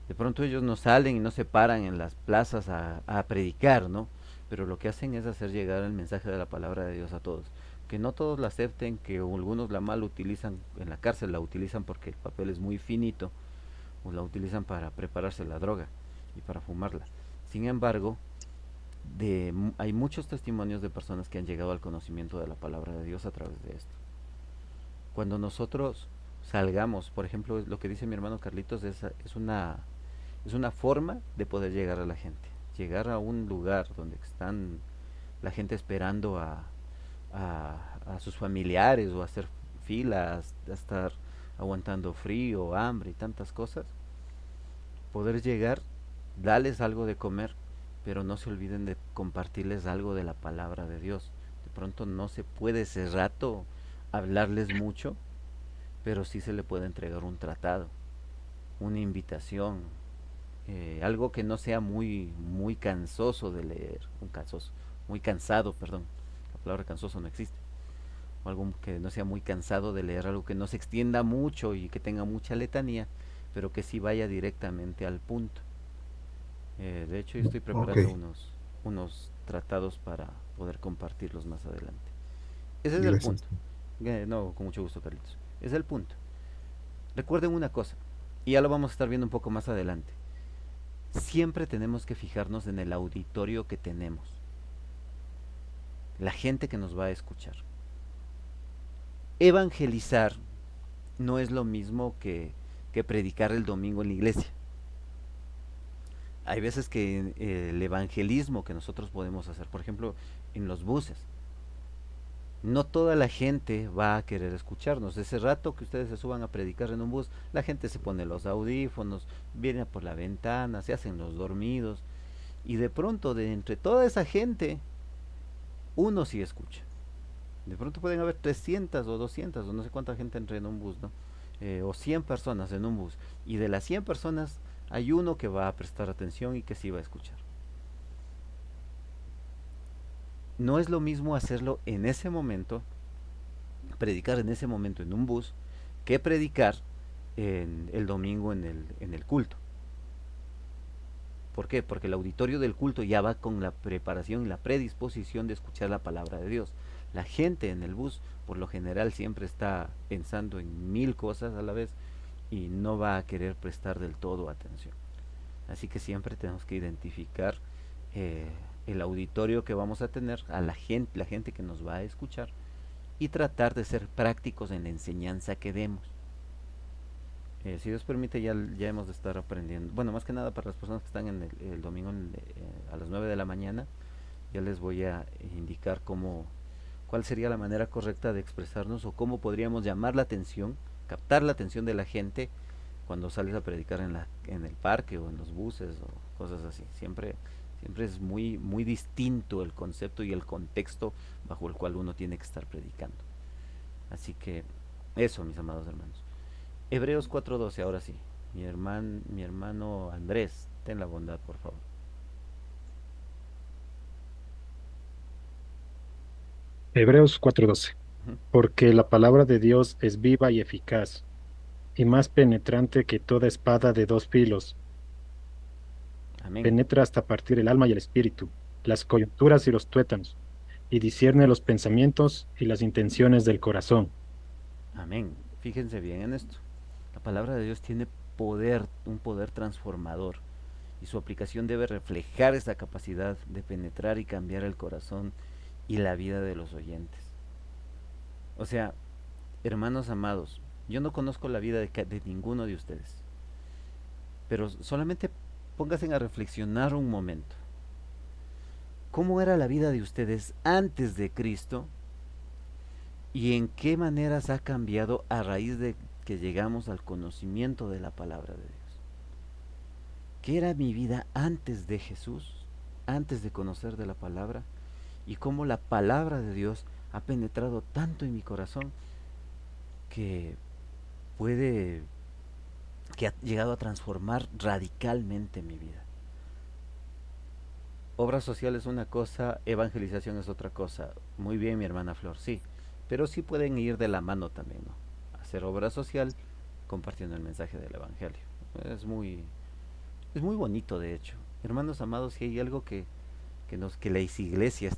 De pronto ellos no salen y no se paran en las plazas a predicar, ¿no? Pero lo que hacen es hacer llegar el mensaje de la palabra de Dios a todos. Que no todos la acepten, que algunos la mal utilizan, en la cárcel la utilizan porque el papel es muy finito, o la utilizan para prepararse la droga y para fumarla. Sin embargo, hay muchos testimonios de personas que han llegado al conocimiento de la palabra de Dios a través de esto. Cuando nosotros salgamos, por ejemplo, lo que dice mi hermano Carlitos es una forma de poder llegar a la gente. Llegar a un lugar donde están la gente esperando a sus familiares o a hacer filas, a estar aguantando frío, hambre y tantas cosas, poder llegar, darles algo de comer, pero no se olviden de compartirles algo de la palabra de Dios. De pronto no se puede ese rato hablarles mucho, pero sí se le puede entregar un tratado, una invitación, algo que no sea muy cansoso de leer, muy cansado, perdón, la palabra cansoso no existe, o algo que no sea muy cansado de leer, algo que no se extienda mucho y que tenga mucha letanía, pero que sí vaya directamente al punto. De hecho, yo estoy Ok, preparando unos tratados para poder compartirlos más adelante. Ese es el gracias. punto. No, con mucho gusto, Carlitos. Ese es el punto. Recuerden una cosa, y ya lo vamos a estar viendo un poco más adelante. Siempre tenemos que fijarnos en el auditorio que tenemos, la gente que nos va a escuchar. Evangelizar no es lo mismo que predicar el domingo en la iglesia. Hay veces que el evangelismo que nosotros podemos hacer, por ejemplo, en los buses, no toda la gente va a querer escucharnos. Ese rato que ustedes se suban a predicar en un bus, la gente se pone los audífonos, viene por la ventana, se hacen los dormidos, y de pronto de entre toda esa gente, uno sí escucha. De pronto pueden haber 300 o 200 o no sé cuánta gente entre en un bus, ¿no? O 100 personas en un bus. Y de las 100 personas hay uno que va a prestar atención y que sí va a escuchar. No es lo mismo hacerlo en ese momento, predicar en ese momento en un bus, que predicar el domingo en el culto. ¿Por qué? Porque el auditorio del culto ya va con la preparación y la predisposición de escuchar la palabra de Dios. La gente en el bus, por lo general, siempre está pensando en mil cosas a la vez y no va a querer prestar del todo atención. Así que siempre tenemos que identificar eh, el auditorio que vamos a tener, a la gente que nos va a escuchar, y tratar de ser prácticos en la enseñanza que demos. Si Dios permite, ya hemos de estar aprendiendo. Bueno, más que nada para las personas que están en el domingo a las 9 de la mañana, ya les voy a indicar cuál sería la manera correcta de expresarnos o cómo podríamos llamar la atención, captar la atención de la gente cuando sales a predicar en el parque o en los buses o cosas así. Siempre es muy distinto el concepto y el contexto bajo el cual uno tiene que estar predicando. Así que eso, mis amados hermanos. Hebreos 4:12, ahora sí. Mi hermano Andrés, ten la bondad, por favor. Hebreos 4:12. Ujú. Porque la palabra de Dios es viva y eficaz, y más penetrante que toda espada de dos filos, Amén. penetra hasta partir el alma y el espíritu, las coyunturas y los tuétanos, y discierne los pensamientos y las intenciones del corazón. Amén. Fíjense bien en esto. La palabra de Dios tiene poder, un poder transformador, y su aplicación debe reflejar esa capacidad de penetrar y cambiar el corazón y la vida de los oyentes. O sea, hermanos amados, yo no conozco la vida de ninguno de ustedes, pero solamente pónganse a reflexionar un momento. ¿Cómo era la vida de ustedes antes de Cristo y en qué maneras ha cambiado a raíz de que llegamos al conocimiento de la palabra de Dios? ¿Qué era mi vida antes de Jesús, antes de conocer de la palabra? Y cómo la palabra de Dios ha penetrado tanto en mi corazón que puede, que ha llegado a transformar radicalmente mi vida. Obra social es una cosa, evangelización es otra cosa. Muy bien, mi hermana Flor, sí. Pero sí pueden ir de la mano también, ¿no? Hacer obra social compartiendo el mensaje del Evangelio. Es muy, es muy bonito, de hecho. Hermanos amados, si hay algo que las iglesias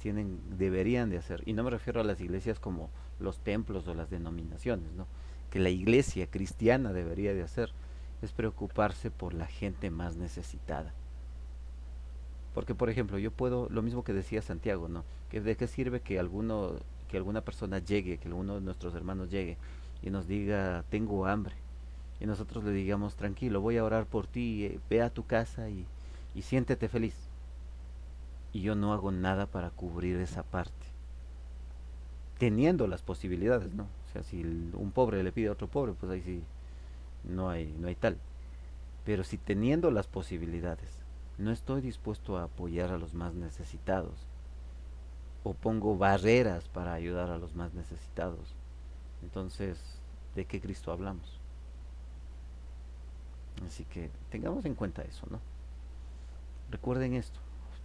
deberían de hacer, y no me refiero a las iglesias como los templos o las denominaciones, ¿no? Que la iglesia cristiana debería de hacer, es preocuparse por la gente más necesitada. Porque, por ejemplo, yo puedo, lo mismo que decía Santiago, ¿no? Que de qué sirve que alguna persona llegue, que alguno de nuestros hermanos llegue y nos diga, tengo hambre. Y nosotros le digamos, tranquilo, voy a orar por ti, ve a tu casa y siéntete feliz. Y yo no hago nada para cubrir esa parte, teniendo las posibilidades, ¿no? O sea, si un pobre le pide a otro pobre, pues ahí sí no hay tal. Pero si teniendo las posibilidades no estoy dispuesto a apoyar a los más necesitados o pongo barreras para ayudar a los más necesitados, entonces, ¿de qué Cristo hablamos? Así que tengamos en cuenta eso, ¿no? Recuerden esto,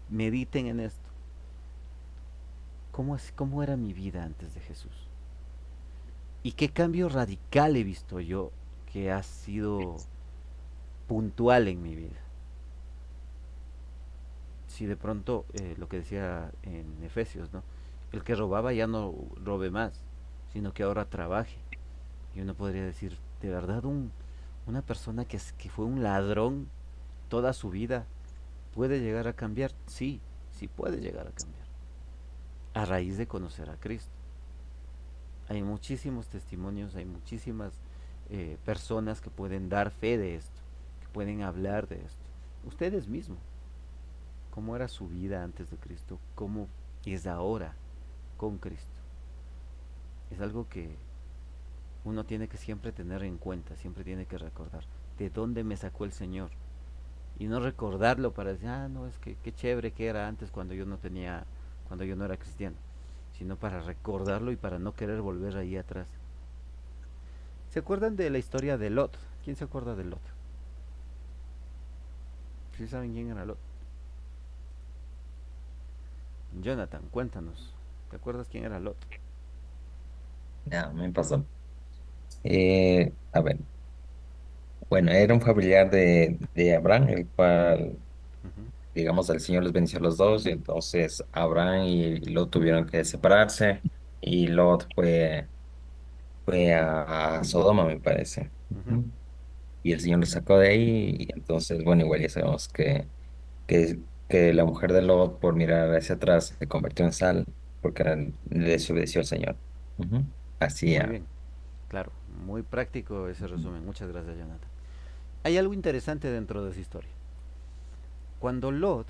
mediten en esto. ¿Cómo era mi vida antes de Jesús? ¿Y qué cambio radical he visto yo que ha sido puntual en mi vida? Si de pronto, lo que decía en Efesios, ¿no? El que robaba ya no robe más, sino que ahora trabaje. Y uno podría decir, de verdad, una persona que fue un ladrón toda su vida, ¿puede llegar a cambiar? Sí, sí puede llegar a cambiar. A raíz de conocer a Cristo. Hay muchísimos testimonios, hay muchísimas personas que pueden dar fe de esto, que pueden hablar de esto. Ustedes mismos, cómo era su vida antes de Cristo, cómo es ahora con Cristo. Es algo que uno tiene que siempre tener en cuenta, siempre tiene que recordar de dónde me sacó el Señor. Y no recordarlo para decir, no, es que qué chévere que era antes cuando yo no era cristiano, sino para recordarlo y para no querer volver ahí atrás. ¿Se acuerdan de la historia de Lot? ¿Quién se acuerda de Lot? ¿Sí saben quién era Lot? Jonathan, cuéntanos. ¿Te acuerdas quién era Lot? No, me pasó. A ver, bueno, era un familiar de Abraham, el cual, Ujú, digamos, el Señor les bendició a los dos, y entonces Abraham y Lot tuvieron que separarse, y Lot fue a Sodoma, me parece. ujú. Ujú. Y el Señor lo sacó de ahí, y entonces, bueno, igual ya sabemos que la mujer de Lot, por mirar hacia atrás, se convirtió en sal, porque le desobedeció al Señor. Ujú. Así, Muy bien, claro, muy práctico ese resumen. Muchas gracias, Jonathan. Hay algo interesante dentro de esa historia. Cuando Lot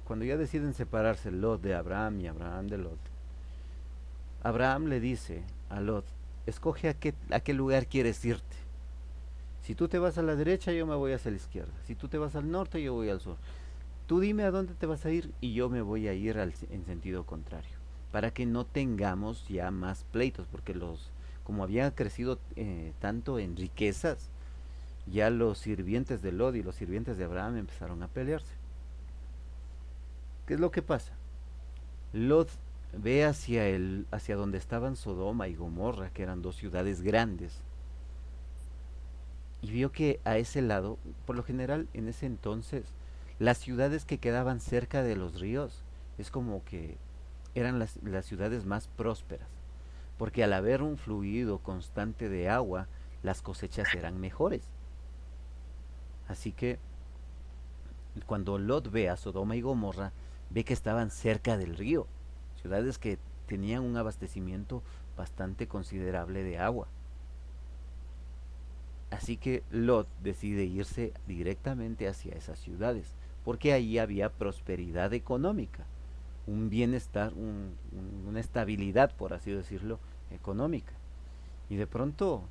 cuando ya deciden separarse Lot de Abraham y Abraham de Lot, Abraham le dice a Lot, escoge a qué lugar quieres irte. Si tú te vas a la derecha, yo me voy hacia la izquierda. Si tú te vas al norte, yo voy al sur. Tú dime a dónde te vas a ir y yo me voy a ir en sentido contrario. Para que no tengamos ya más pleitos, porque como había crecido tanto en riquezas, ya los sirvientes de Lot y los sirvientes de Abraham empezaron a pelearse. ¿Qué es lo que pasa? Lot ve hacia donde estaban Sodoma y Gomorra, que eran dos ciudades grandes, y vio que a ese lado, por lo general en ese entonces, las ciudades que quedaban cerca de los ríos es como que eran las ciudades más prósperas, porque al haber un fluido constante de agua, las cosechas eran mejores. Así que cuando Lot ve a Sodoma y Gomorra, ve que estaban cerca del río, ciudades que tenían un abastecimiento bastante considerable de agua. Así que Lot decide irse directamente hacia esas ciudades, porque ahí había prosperidad económica, un bienestar, una estabilidad, por así decirlo, económica. Y de pronto,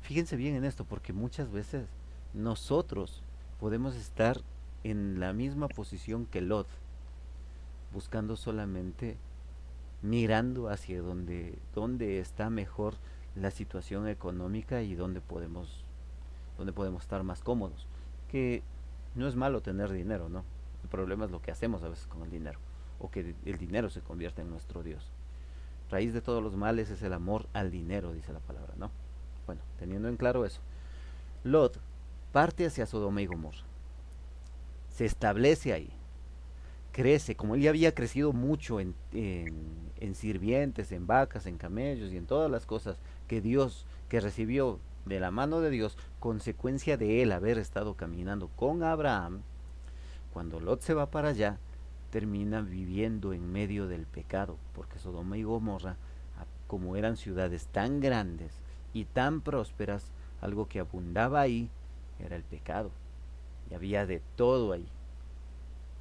fíjense bien en esto, porque muchas veces nosotros podemos estar en la misma posición que Lot, buscando solamente, mirando hacia donde está mejor la situación económica y donde podemos estar más cómodos. Que no es malo tener dinero, ¿no? El problema es lo que hacemos a veces con el dinero, o que el dinero se convierte en nuestro Dios. Raíz de todos los males es el amor al dinero, dice la palabra, ¿no? Bueno, teniendo en claro eso, Lot parte hacia Sodoma y Gomorra, se establece ahí, crece, como él ya había crecido mucho en sirvientes, en vacas, en camellos y en todas las cosas que recibió de la mano de Dios, consecuencia de él haber estado caminando con Abraham, cuando Lot se va para allá, termina viviendo en medio del pecado, porque Sodoma y Gomorra, como eran ciudades tan grandes y tan prósperas, algo que abundaba ahí era el pecado, y había de todo ahí,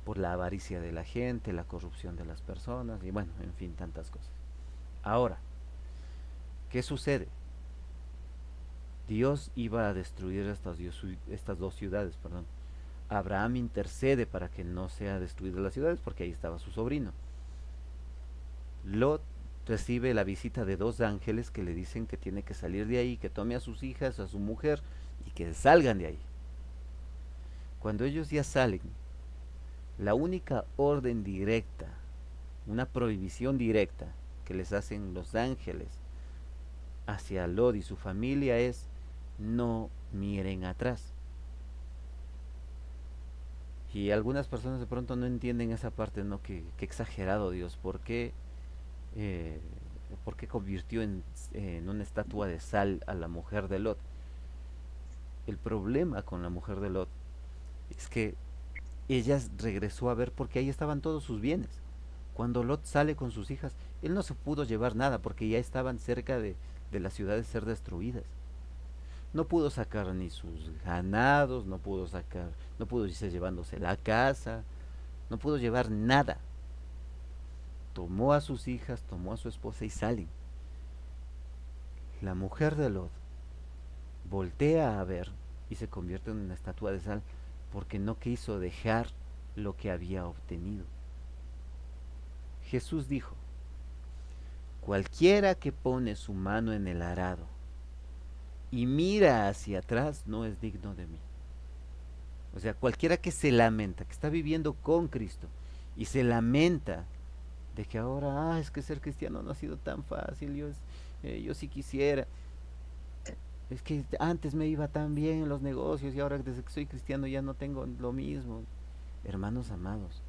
por la avaricia de la gente, la corrupción de las personas y bueno, en fin, tantas cosas. Ahora, ¿Qué sucede? Dios iba a destruir estas dos ciudades, perdón. Abraham intercede para que no sea destruidas las ciudades porque ahí estaba su sobrino. Lot recibe la visita de dos ángeles que le dicen que tiene que salir de ahí, que tome a sus hijas, a su mujer y que salgan de ahí. Cuando ellos ya salen, la única orden directa, una prohibición directa que les hacen los ángeles hacia Lot y su familia es: no miren atrás. Y algunas personas de pronto no entienden esa parte, ¿no? Que exagerado Dios, eh, ¿por qué convirtió en una estatua de sal a la mujer de Lot? El problema con la mujer de Lot es que ella regresó a ver porque ahí estaban todos sus bienes. Cuando Lot sale con sus hijas, él no se pudo llevar nada porque ya estaban cerca de la ciudad de ser destruidas. No pudo sacar ni sus ganados, no pudo irse llevándose la casa, no pudo llevar nada. Tomó a sus hijas, tomó a su esposa y salen. La mujer de Lot voltea a ver y se convierte en una estatua de sal porque no quiso dejar lo que había obtenido. Jesús dijo: cualquiera que pone su mano en el arado y mira hacia atrás no es digno de mí. O sea, cualquiera que se lamenta, que está viviendo con Cristo y se lamenta de que ahora, es que ser cristiano no ha sido tan fácil, yo sí quisiera, es que antes me iba tan bien en los negocios y ahora desde que soy cristiano ya no tengo lo mismo. Hermanos amados,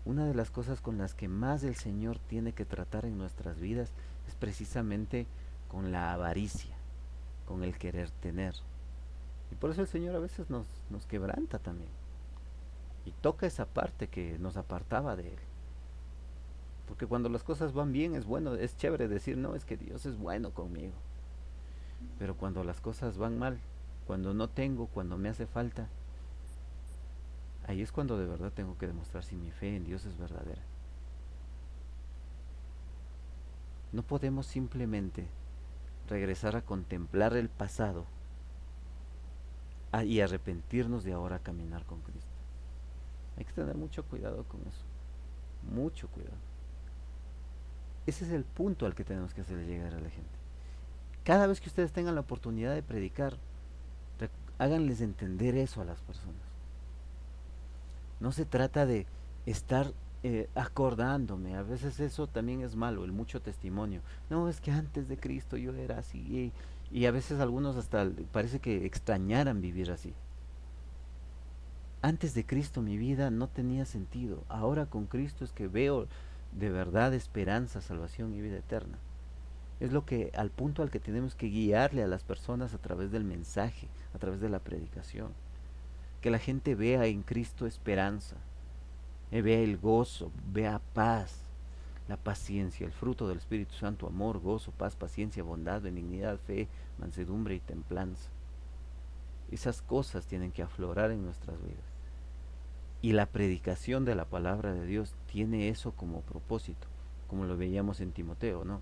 una de las cosas con las que más el Señor tiene que tratar en nuestras vidas es precisamente con la avaricia, con el querer tener. Y por eso el Señor a veces nos quebranta también. Y toca esa parte que nos apartaba de Él. Porque cuando las cosas van bien es bueno, es chévere decir: no, es que Dios es bueno conmigo. Pero cuando las cosas van mal, cuando no tengo, cuando me hace falta, ahí es cuando de verdad tengo que demostrar si mi fe en Dios es verdadera. No podemos simplemente regresar a contemplar el pasado y arrepentirnos de ahora caminar con Cristo. Hay que tener mucho cuidado con eso. Mucho cuidado. Ese es el punto al que tenemos que hacer llegar a la gente. Cada vez que ustedes tengan la oportunidad de predicar, háganles entender eso a las personas. No se trata de estar acordándome, a veces eso también es malo, el mucho testimonio. No, es que antes de Cristo yo era así, y a veces algunos hasta parece que extrañaran vivir así. Antes de Cristo mi vida no tenía sentido, ahora con Cristo es que veo de verdad esperanza, salvación y vida eterna. Es lo que, al punto al que tenemos que guiarle a las personas a través del mensaje, a través de la predicación. Que la gente vea en Cristo esperanza, vea el gozo, vea paz, la paciencia, el fruto del Espíritu Santo: amor, gozo, paz, paciencia, bondad, benignidad, fe, mansedumbre y templanza. Esas cosas tienen que aflorar en nuestras vidas. Y la predicación de la palabra de Dios tiene eso como propósito, como lo veíamos en Timoteo, ¿no?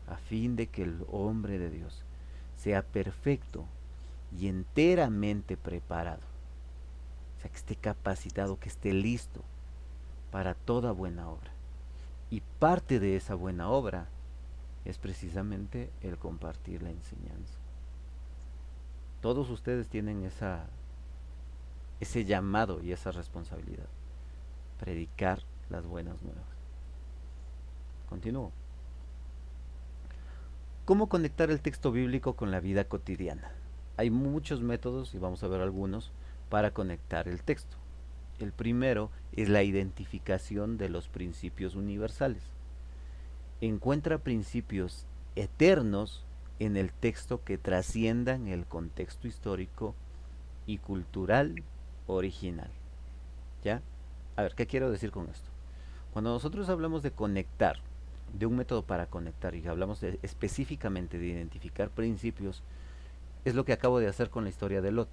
A fin de que el hombre de Dios sea perfecto y enteramente preparado. O sea, que esté capacitado, que esté listo para toda buena obra. Y parte de esa buena obra es precisamente el compartir la enseñanza. Todos ustedes tienen ese llamado y esa responsabilidad: predicar las buenas nuevas. Continúo. ¿Cómo conectar el texto bíblico con la vida cotidiana? Hay muchos métodos, y vamos a ver algunos, para conectar el texto. El primero es la identificación de los principios universales. Encuentra principios eternos en el texto que trasciendan el contexto histórico y cultural original. ¿Ya? A ver, ¿qué quiero decir con esto? Cuando nosotros hablamos de conectar, de un método para conectar, y hablamos específicamente de identificar principios, es lo que acabo de hacer con la historia de Lot.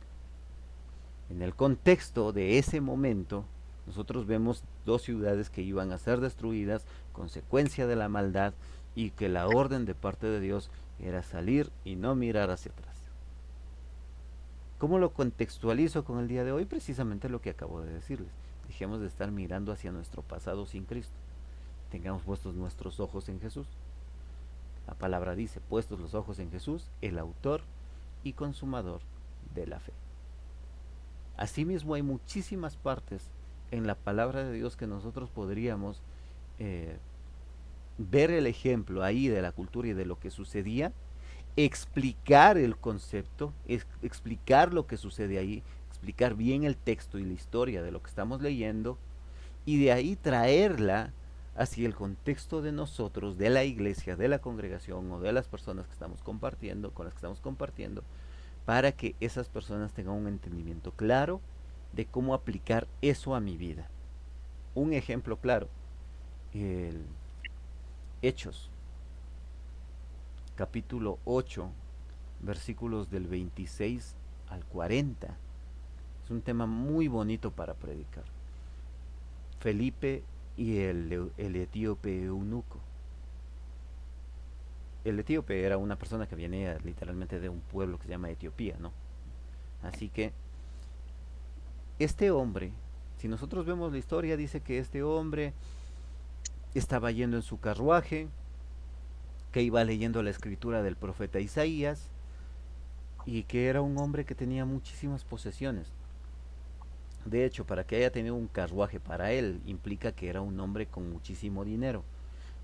En el contexto de ese momento, nosotros vemos dos ciudades que iban a ser destruidas, consecuencia de la maldad, y que la orden de parte de Dios era salir y no mirar hacia atrás. ¿Cómo lo contextualizo con el día de hoy? Precisamente lo que acabo de decirles. Dejemos de estar mirando hacia nuestro pasado sin Cristo. Tengamos puestos nuestros ojos en Jesús. La palabra dice, puestos los ojos en Jesús, el autor y consumador de la fe. Asimismo, hay muchísimas partes en la palabra de Dios que nosotros podríamos eh, ver el ejemplo ahí de la cultura y de lo que sucedía, explicar el concepto, explicar lo que sucede ahí, explicar bien el texto y la historia de lo que estamos leyendo, y de ahí traerla hacia el contexto de nosotros, de la iglesia, de la congregación o de las personas que estamos compartiendo, con las que estamos compartiendo, para que esas personas tengan un entendimiento claro de cómo aplicar eso a mi vida. Un ejemplo claro, el Hechos, capítulo 8, versículos del 26 al 40. Es un tema muy bonito para predicar. Felipe y el etíope eunuco. El etíope era una persona que venía literalmente de un pueblo que se llama Etiopía, ¿no? Así que este hombre, si nosotros vemos la historia, dice que este hombre estaba yendo en su carruaje, que iba leyendo la escritura del profeta Isaías, y que era un hombre que tenía muchísimas posesiones. De hecho, para que haya tenido un carruaje para él, implica que era un hombre con muchísimo dinero.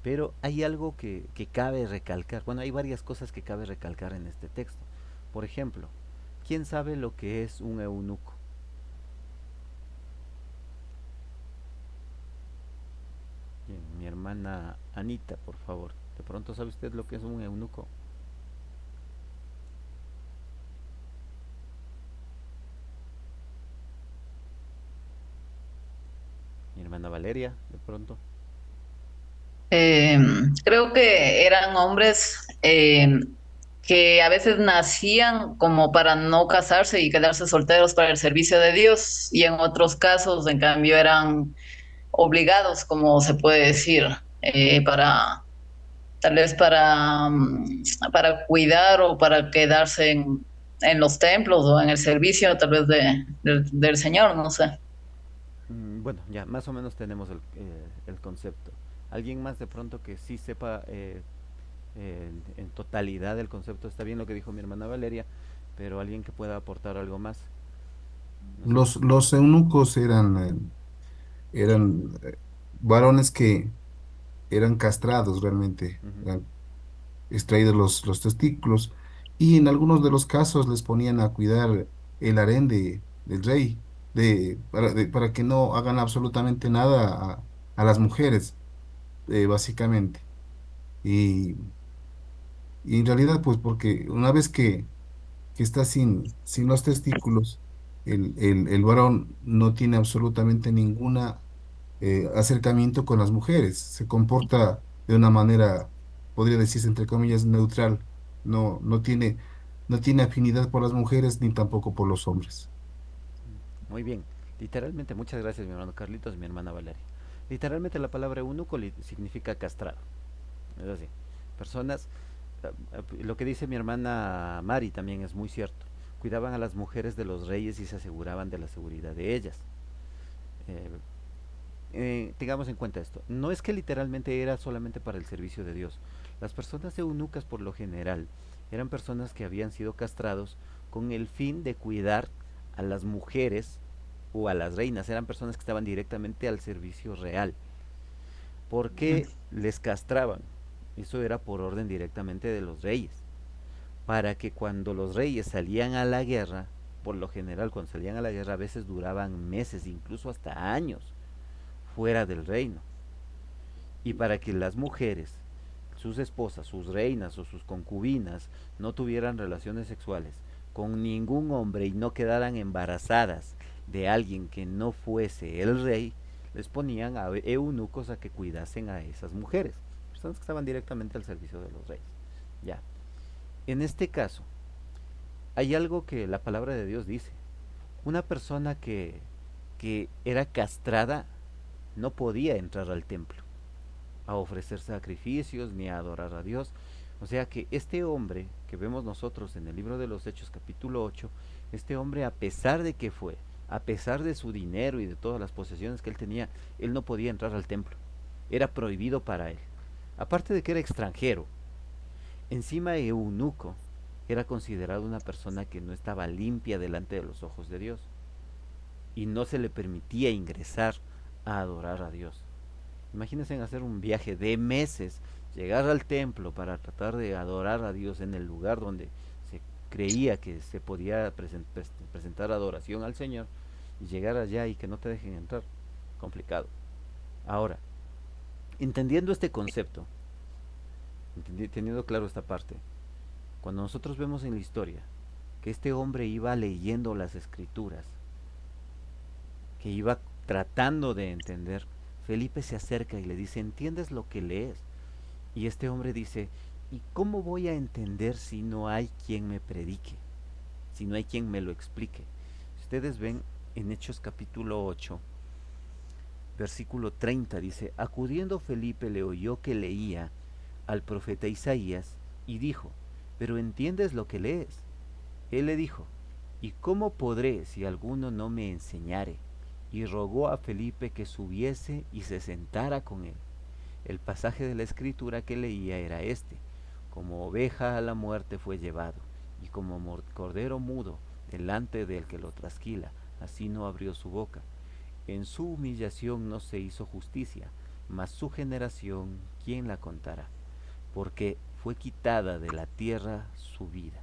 Pero hay algo que cabe recalcar. Bueno, hay varias cosas que cabe recalcar en este texto. Por ejemplo, ¿quién sabe lo que es un eunuco? Bien, mi hermana Anita, por favor. ¿De pronto sabe usted lo que es un eunuco? Mi hermana Valeria, de pronto. Eh, Creo que eran hombres que a veces nacían como para no casarse y quedarse solteros para el servicio de Dios, y en otros casos, en cambio, eran obligados, como se puede decir, para tal vez para cuidar o para quedarse en los templos o en el servicio tal vez del Señor, no sé. Bueno, ya más o menos tenemos el concepto. ¿Alguien más de pronto que sí sepa en totalidad el concepto? Está bien lo que dijo mi hermana Valeria, pero alguien que pueda aportar algo más. No sé. Los eunucos eran varones que eran castrados realmente, Ujú. eran extraídos los testículos, y en algunos de los casos les ponían a cuidar el harén del rey, para que no hagan absolutamente nada a las mujeres, básicamente. Y, y en realidad, pues porque una vez que está sin los testículos, el varón no tiene absolutamente ninguna acercamiento con las mujeres, se comporta de una manera, podría decirse entre comillas, neutral, no tiene afinidad por las mujeres ni tampoco por los hombres. Muy bien. Literalmente, muchas gracias mi hermano Carlitos y mi hermana Valeria. Literalmente la palabra eunuco significa castrado. Es así. Personas, lo que dice mi hermana Mari también es muy cierto. Cuidaban a las mujeres de los reyes y se aseguraban de la seguridad de ellas. Eh, Tengamos en cuenta esto. No es que literalmente era solamente para el servicio de Dios. Las personas eunucas por lo general eran personas que habían sido castrados con el fin de cuidar a las mujeres o a las reinas. Eran personas que estaban directamente al servicio real. ¿Por qué les castraban? Eso era por orden directamente de los reyes. Para que cuando los reyes salían a la guerra, por lo general cuando salían a la guerra a veces duraban meses, incluso hasta años fuera del reino. Y para que las mujeres, sus esposas, sus reinas o sus concubinas, no tuvieran relaciones sexuales con ningún hombre y no quedaran embarazadas de alguien que no fuese el rey, les ponían a eunucos a que cuidasen a esas mujeres, personas que estaban directamente al servicio de los reyes. Ya. En este caso, hay algo que la palabra de Dios dice. Una persona que era castrada no podía entrar al templo. a ofrecer sacrificios ni a adorar a Dios. O sea que este hombre que vemos nosotros en el libro de los Hechos capítulo 8, este hombre a pesar de que fue, a pesar de su dinero y de todas las posesiones que él tenía, él no podía entrar al templo. Era prohibido para él. Aparte de que era extranjero, encima eunuco, era considerado una persona que no estaba limpia delante de los ojos de Dios y no se le permitía ingresar a adorar a Dios. Imagínense hacer un viaje de meses, llegar al templo para tratar de adorar a Dios en el lugar donde se creía que se podía presentar adoración al Señor, y llegar allá y que no te dejen entrar. Complicado. Ahora, entendiendo este concepto, teniendo claro esta parte, cuando nosotros vemos en la historia que este hombre iba leyendo las escrituras, que iba tratando de entender, Felipe se acerca y le dice, ¿entiendes lo que lees? Y este hombre dice, ¿y cómo voy a entender si no hay quien me predique? Si no hay quien me lo explique. Ustedes ven en Hechos capítulo 8, versículo 30, dice, acudiendo Felipe le oyó que leía al profeta Isaías y dijo, ¿pero entiendes lo que lees? Él le dijo, ¿y cómo podré si alguno no me enseñare? Y rogó a Felipe que subiese y se sentara con él. El pasaje de la escritura que leía era este, como oveja a la muerte fue llevado, y como cordero mudo delante del que lo trasquila, así no abrió su boca. En su humillación no se hizo justicia, mas su generación, ¿quién la contará? Porque fue quitada de la tierra su vida.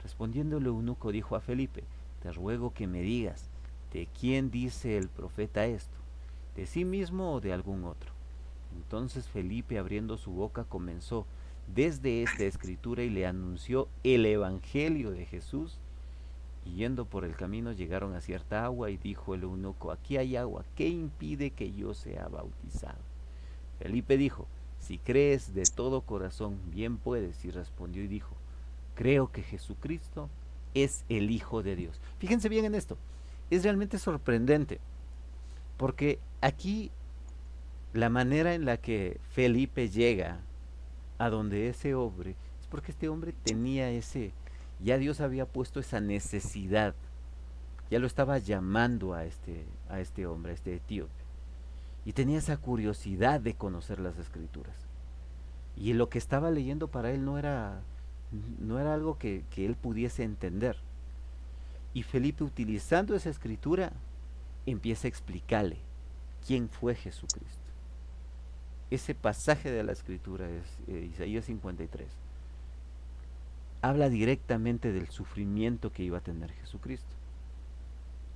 Respondiendo el eunuco dijo a Felipe, te ruego que me digas, ¿de quién dice el profeta esto? ¿De sí mismo o de algún otro? Entonces Felipe, abriendo su boca, comenzó desde esta escritura y le anunció el evangelio de Jesús. Y yendo por el camino llegaron a cierta agua y dijo el eunuco, aquí hay agua, ¿qué impide que yo sea bautizado? Felipe dijo, si crees de todo corazón, bien puedes. Y respondió y dijo, creo que Jesucristo es el Hijo de Dios. Fíjense bien en esto, es realmente sorprendente, porque aquí la manera en la que Felipe llega a donde ese hombre es porque este hombre tenía ya Dios había puesto esa necesidad, ya lo estaba llamando a este hombre, a este etíope, y tenía esa curiosidad de conocer las escrituras. Y lo que estaba leyendo para él no era algo que él pudiese entender. Y Felipe, utilizando esa escritura, empieza a explicarle quién fue Jesucristo. Ese pasaje de la escritura es Isaías 53. Habla directamente del sufrimiento que iba a tener Jesucristo.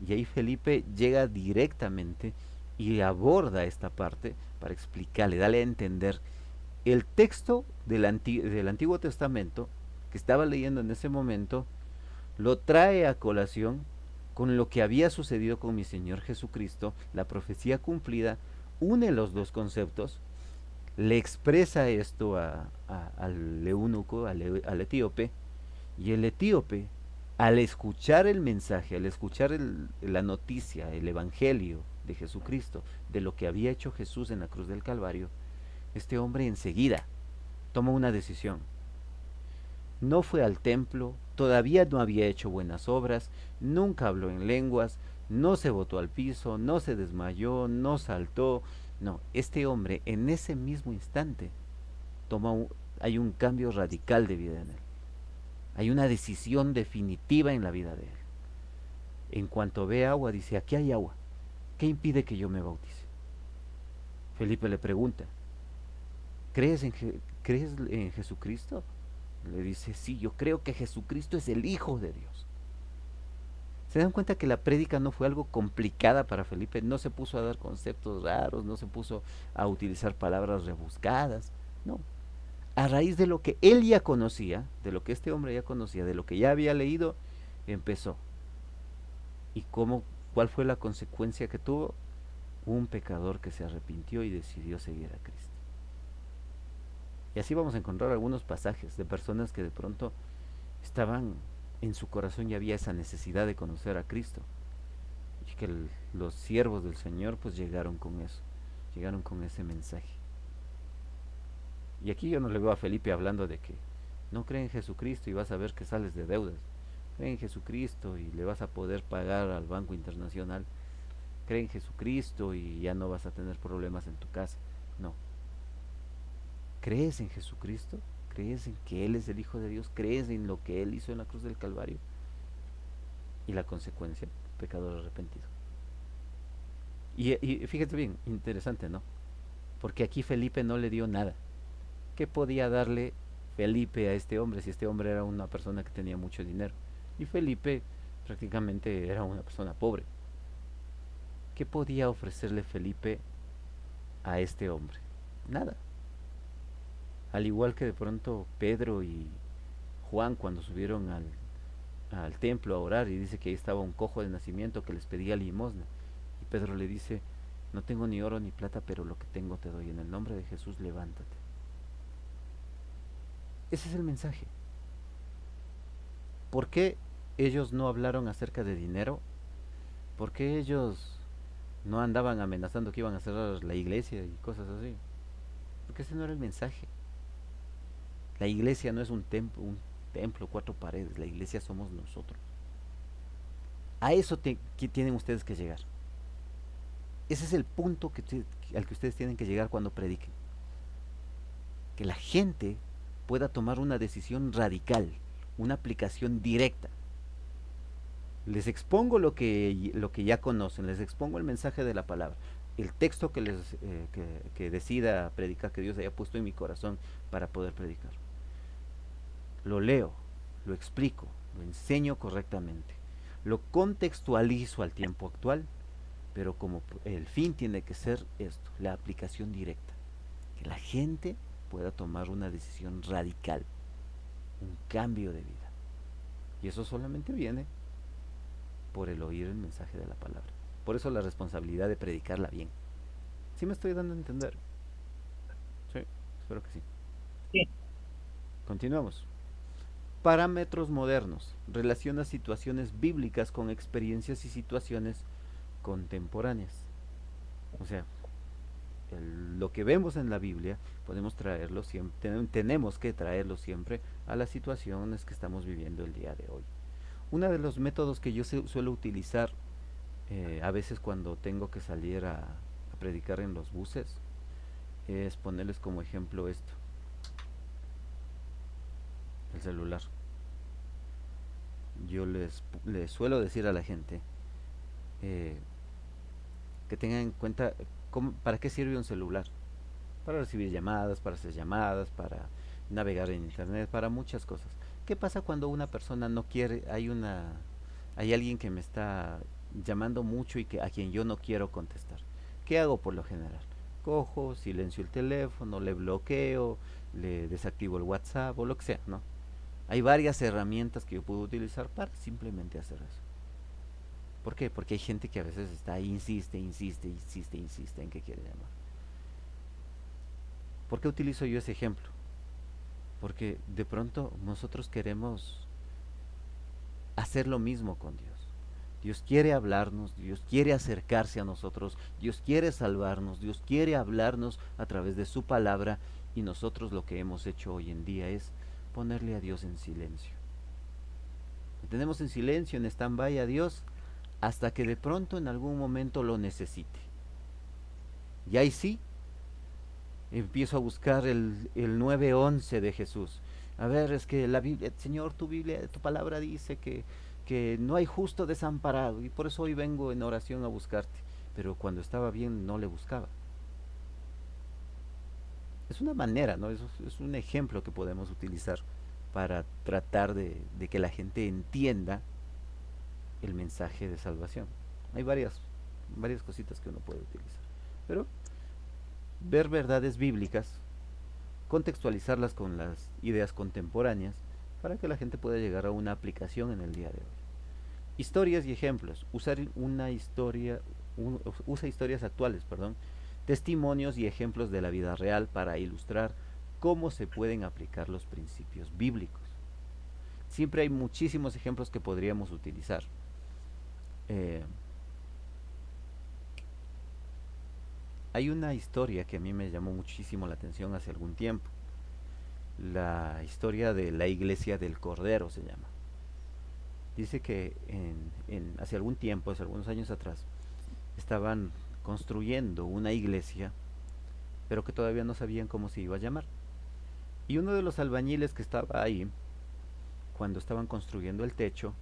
Y ahí Felipe llega directamente y aborda esta parte para explicarle, darle a entender el texto del Antiguo Testamento que estaba leyendo en ese momento, lo trae a colación con lo que había sucedido con mi Señor Jesucristo, la profecía cumplida, une los dos conceptos, le expresa esto al eunuco, al etíope, y el etíope, al escuchar el mensaje, al escuchar la noticia, el evangelio de Jesucristo, de lo que había hecho Jesús en la cruz del Calvario, este hombre enseguida toma una decisión. No fue al templo, todavía no había hecho buenas obras, nunca habló en lenguas, no se botó al piso, no se desmayó, no saltó. No, este hombre en ese mismo instante hay un cambio radical de vida en él. Hay una decisión definitiva en la vida de él. En cuanto ve agua, dice, aquí hay agua. ¿Qué impide que yo me bautice? Felipe le pregunta, ¿crees en Jesucristo? Le dice, sí, yo creo que Jesucristo es el Hijo de Dios. ¿Se dan cuenta que la prédica no fue algo complicada para Felipe? No se puso a dar conceptos raros, no se puso a utilizar palabras rebuscadas, no. A raíz de lo que él ya conocía, de lo que este hombre ya conocía, de lo que ya había leído, empezó. ¿Y cuál fue la consecuencia que tuvo? Un pecador que se arrepintió y decidió seguir a Cristo. Y así vamos a encontrar algunos pasajes de personas que de pronto estaban en su corazón y había esa necesidad de conocer a Cristo. Y que los siervos del Señor pues llegaron con eso, llegaron con ese mensaje. Y aquí yo no le veo a Felipe hablando de que no cree en Jesucristo y vas a ver que sales de deudas. Cree en Jesucristo y le vas a poder pagar al Banco Internacional. Cree en Jesucristo y ya no vas a tener problemas en tu casa. No. ¿Crees en Jesucristo? ¿Crees en que Él es el Hijo de Dios? ¿Crees en lo que Él hizo en la cruz del Calvario? Y la consecuencia, pecador arrepentido. Y fíjate bien, interesante, ¿no? Porque aquí Felipe no le dio nada. ¿Qué podía darle Felipe a este hombre si este hombre era una persona que tenía mucho dinero? Y Felipe prácticamente era una persona pobre. ¿Qué podía ofrecerle Felipe a este hombre? Nada. Al igual que de pronto Pedro y Juan cuando subieron al templo a orar y dice que ahí estaba un cojo de nacimiento que les pedía limosna. Y Pedro le dice, no tengo ni oro ni plata, pero lo que tengo te doy. En el nombre de Jesús, levántate. Ese es el mensaje. ¿Por qué ellos no hablaron acerca de dinero? ¿Por qué ellos no andaban amenazando que iban a cerrar la iglesia y cosas así? Porque ese no era el mensaje. La iglesia no es un templo, cuatro paredes. La iglesia somos nosotros. A eso que tienen ustedes que llegar. Ese es el punto al que ustedes tienen que llegar cuando prediquen. Que la gente pueda tomar una decisión radical, una aplicación directa. Les expongo lo que ya conocen, les expongo el mensaje de la palabra, el texto que decida predicar, que Dios haya puesto en mi corazón para poder predicar. Lo leo, lo explico, lo enseño correctamente, lo contextualizo al tiempo actual, pero como el fin tiene que ser esto, la aplicación directa, que la gente pueda tomar una decisión radical, un cambio de vida. Y eso solamente viene por el oír el mensaje de la palabra. Por eso la responsabilidad de predicarla bien. ¿Sí me estoy dando a entender? Sí, espero que sí. Sí. Continuamos. Parámetros modernos. Relaciona situaciones bíblicas con experiencias y situaciones contemporáneas. O sea, lo que vemos en la Biblia podemos traerlo siempre, tenemos que traerlo siempre a las situaciones que estamos viviendo el día de hoy. Uno de los métodos que yo suelo utilizar a veces cuando tengo que salir a predicar en los buses es ponerles como ejemplo esto, el celular. Yo les suelo decir a la gente eh, que tengan en cuenta para qué sirve un celular. Para recibir llamadas, para hacer llamadas, para navegar en internet, para muchas cosas. ¿Qué pasa cuando una persona no quiere, hay alguien que me está llamando mucho y a quien yo no quiero contestar? ¿Qué hago por lo general? Cojo, silencio el teléfono, le bloqueo, le desactivo el WhatsApp o lo que sea, ¿no? Hay varias herramientas que yo puedo utilizar para simplemente hacer eso. ¿Por qué? Porque hay gente que a veces está ahí, insiste en que quiere llamar. ¿Por qué utilizo yo ese ejemplo? Porque de pronto nosotros queremos hacer lo mismo con Dios. Dios quiere hablarnos, Dios quiere acercarse a nosotros, Dios quiere salvarnos, Dios quiere hablarnos a través de su palabra y nosotros lo que hemos hecho hoy en día es ponerle a Dios en silencio. Le tenemos en silencio, en stand-by a Dios hasta que de pronto en algún momento lo necesite. Y ahí sí, empiezo a buscar el 911 de Jesús. A ver, es que la Biblia, Señor, tu palabra dice que no hay justo desamparado y por eso hoy vengo en oración a buscarte. Pero cuando estaba bien no le buscaba. Es una manera, ¿no? Es un ejemplo que podemos utilizar para tratar de que la gente entienda el mensaje de salvación. Hay varias cositas que uno puede utilizar. Pero ver verdades bíblicas, contextualizarlas con las ideas contemporáneas para que la gente pueda llegar a una aplicación en el día de hoy. Historias y ejemplos. Usa historias actuales, perdón, testimonios y ejemplos de la vida real para ilustrar cómo se pueden aplicar los principios bíblicos. Siempre hay muchísimos ejemplos que podríamos utilizar. Hay una historia que a mí me llamó muchísimo la atención hace algún tiempo. la historia de la iglesia del Cordero se llama. Dice que hace algún tiempo, hace algunos años atrás, estaban construyendo una iglesia, pero que todavía no sabían cómo se iba a llamar. Y uno de los albañiles que estaba ahí, cuando estaban construyendo el techo,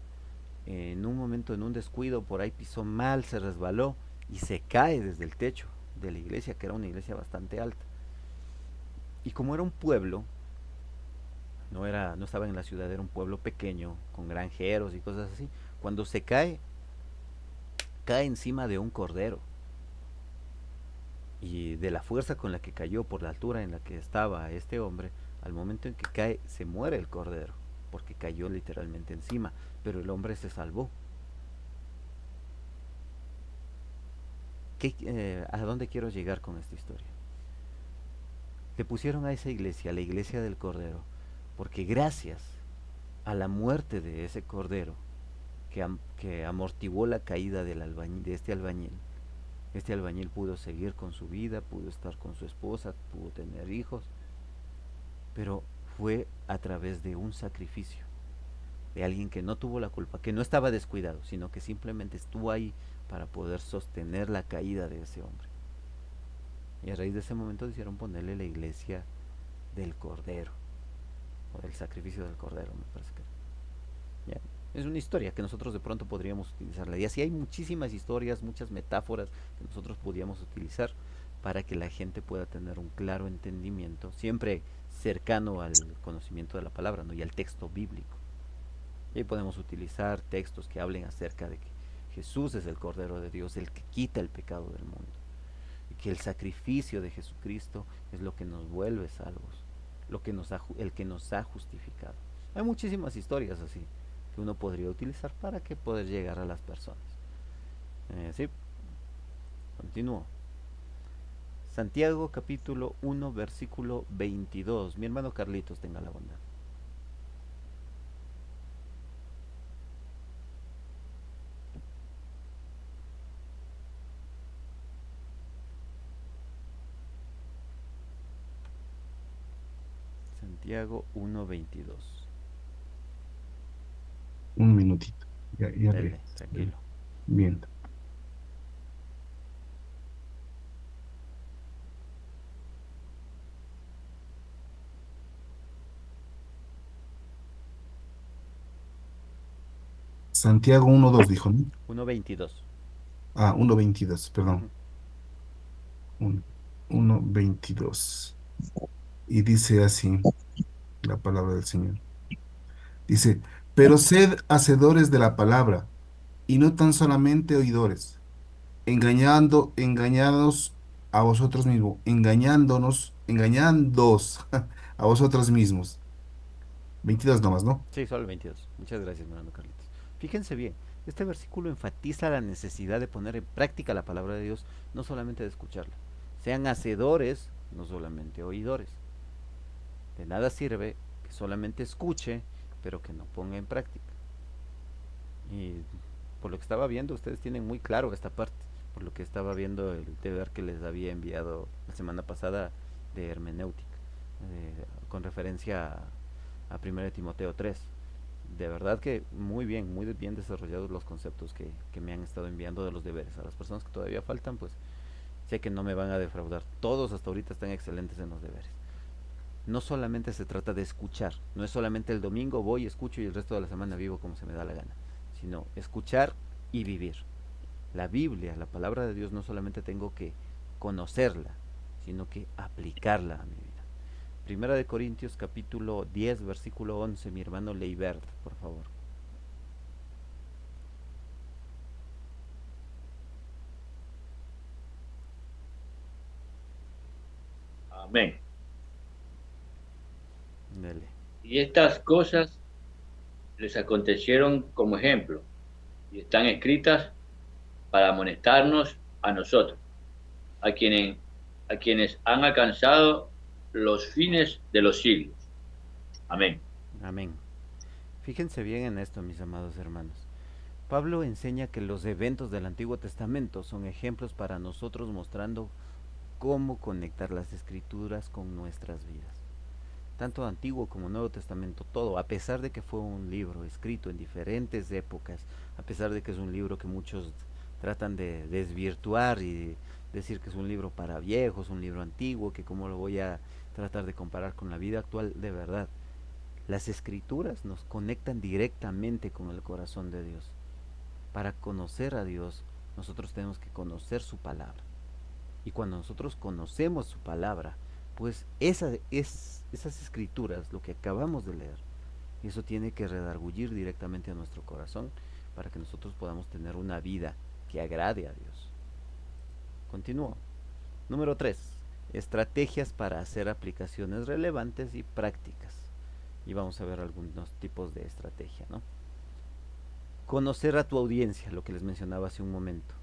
en un momento, en un descuido, por ahí pisó mal, se resbaló y se cae desde el techo de la iglesia, que era una iglesia bastante alta. Y como era un pueblo, no estaba en la ciudad, era un pueblo pequeño, con granjeros y cosas así, cuando se cae, cae encima de un cordero. Y de la fuerza con la que cayó, por la altura en la que estaba este hombre, al momento en que cae, se muere el cordero, porque cayó literalmente encima, pero el hombre se salvó. ¿A dónde quiero llegar con esta historia? Le pusieron a esa iglesia, la iglesia del Cordero, porque gracias a la muerte de ese Cordero, que amortiguó la caída este albañil pudo seguir con su vida, pudo estar con su esposa, pudo tener hijos, pero fue a través de un sacrificio, de alguien que no tuvo la culpa, que no estaba descuidado, sino que simplemente estuvo ahí para poder sostener la caída de ese hombre. Y a raíz de ese momento decidieron ponerle la iglesia del Cordero, o del sacrificio del Cordero, me parece que. ¿Ya? Es una historia que nosotros de pronto podríamos utilizarla. Y así hay muchísimas historias, muchas metáforas que nosotros podríamos utilizar para que la gente pueda tener un claro entendimiento, siempre cercano al conocimiento de la palabra, ¿no? Y al texto bíblico. Y ahí podemos utilizar textos que hablen acerca de que Jesús es el Cordero de Dios, el que quita el pecado del mundo. Y que el sacrificio de Jesucristo es lo que nos vuelve salvos, el que nos ha justificado. Hay muchísimas historias así que uno podría utilizar para que poder llegar a las personas. Sí, continúo. Santiago capítulo 1 versículo 22. Mi hermano Carlitos, tenga la bondad. Santiago 1:22. Un minutito. Ya Dele, le. tranquilo. Bien. Santiago 1:2 dijo, ¿no? 1:22. 1:22, Ujú. perdón. 1:22. Y dice así la palabra del Señor. Dice, pero sed hacedores de la palabra y no tan solamente oidores, engañados a vosotros mismos, engañándoos a vosotros mismos. 22 nomás, ¿no? Sí, solo el 22. Muchas gracias, mi hermano Carlitos. Fíjense bien, este versículo enfatiza la necesidad de poner en práctica la palabra de Dios, no solamente de escucharla. Sean hacedores, no solamente oidores. De nada sirve que solamente escuche, pero que no ponga en práctica. Y por lo que estaba viendo, ustedes tienen muy claro esta parte. Por lo que estaba viendo el deber que les había enviado la semana pasada de hermenéutica, con referencia a 1 Timoteo 3. De verdad que muy bien desarrollados los conceptos que me han estado enviando de los deberes. A las personas que todavía faltan, pues sé que no me van a defraudar. Todos hasta ahorita están excelentes en los deberes. No solamente se trata de escuchar, no es solamente el domingo voy, escucho y el resto de la semana vivo como se me da la gana, sino escuchar y vivir. La Biblia, la palabra de Dios, no solamente tengo que conocerla, sino que aplicarla a mi vida. Primera de Corintios capítulo 10 versículo 11, mi hermano Leibert, por favor. Amén. Dele. Y estas cosas les acontecieron como ejemplo y están escritas para amonestarnos a nosotros, a quienes, a quienes han alcanzado los fines de los siglos. Amén. Amén. Fíjense bien en esto, mis amados hermanos. Pablo enseña que los eventos del Antiguo Testamento son ejemplos para nosotros mostrando cómo conectar las escrituras con nuestras vidas. tanto Antiguo como Nuevo Testamento, todo, a pesar de que fue un libro escrito en diferentes épocas, a pesar de que es un libro que muchos tratan de desvirtuar y decir que es un libro para viejos, un libro antiguo, que cómo lo voy a tratar de comparar con la vida actual, de verdad. Las escrituras nos conectan directamente con el corazón de Dios. Para conocer a Dios, nosotros tenemos que conocer su palabra. Y cuando nosotros conocemos su palabra, pues esas escrituras, lo que acabamos de leer, eso tiene que redargullir directamente a nuestro corazón para que nosotros podamos tener una vida que agrade a Dios. Continúo. Número 3. Estrategias para hacer aplicaciones relevantes y prácticas. Y vamos a ver algunos tipos de estrategia, ¿no? Conocer a tu audiencia, lo que les mencionaba hace un momento.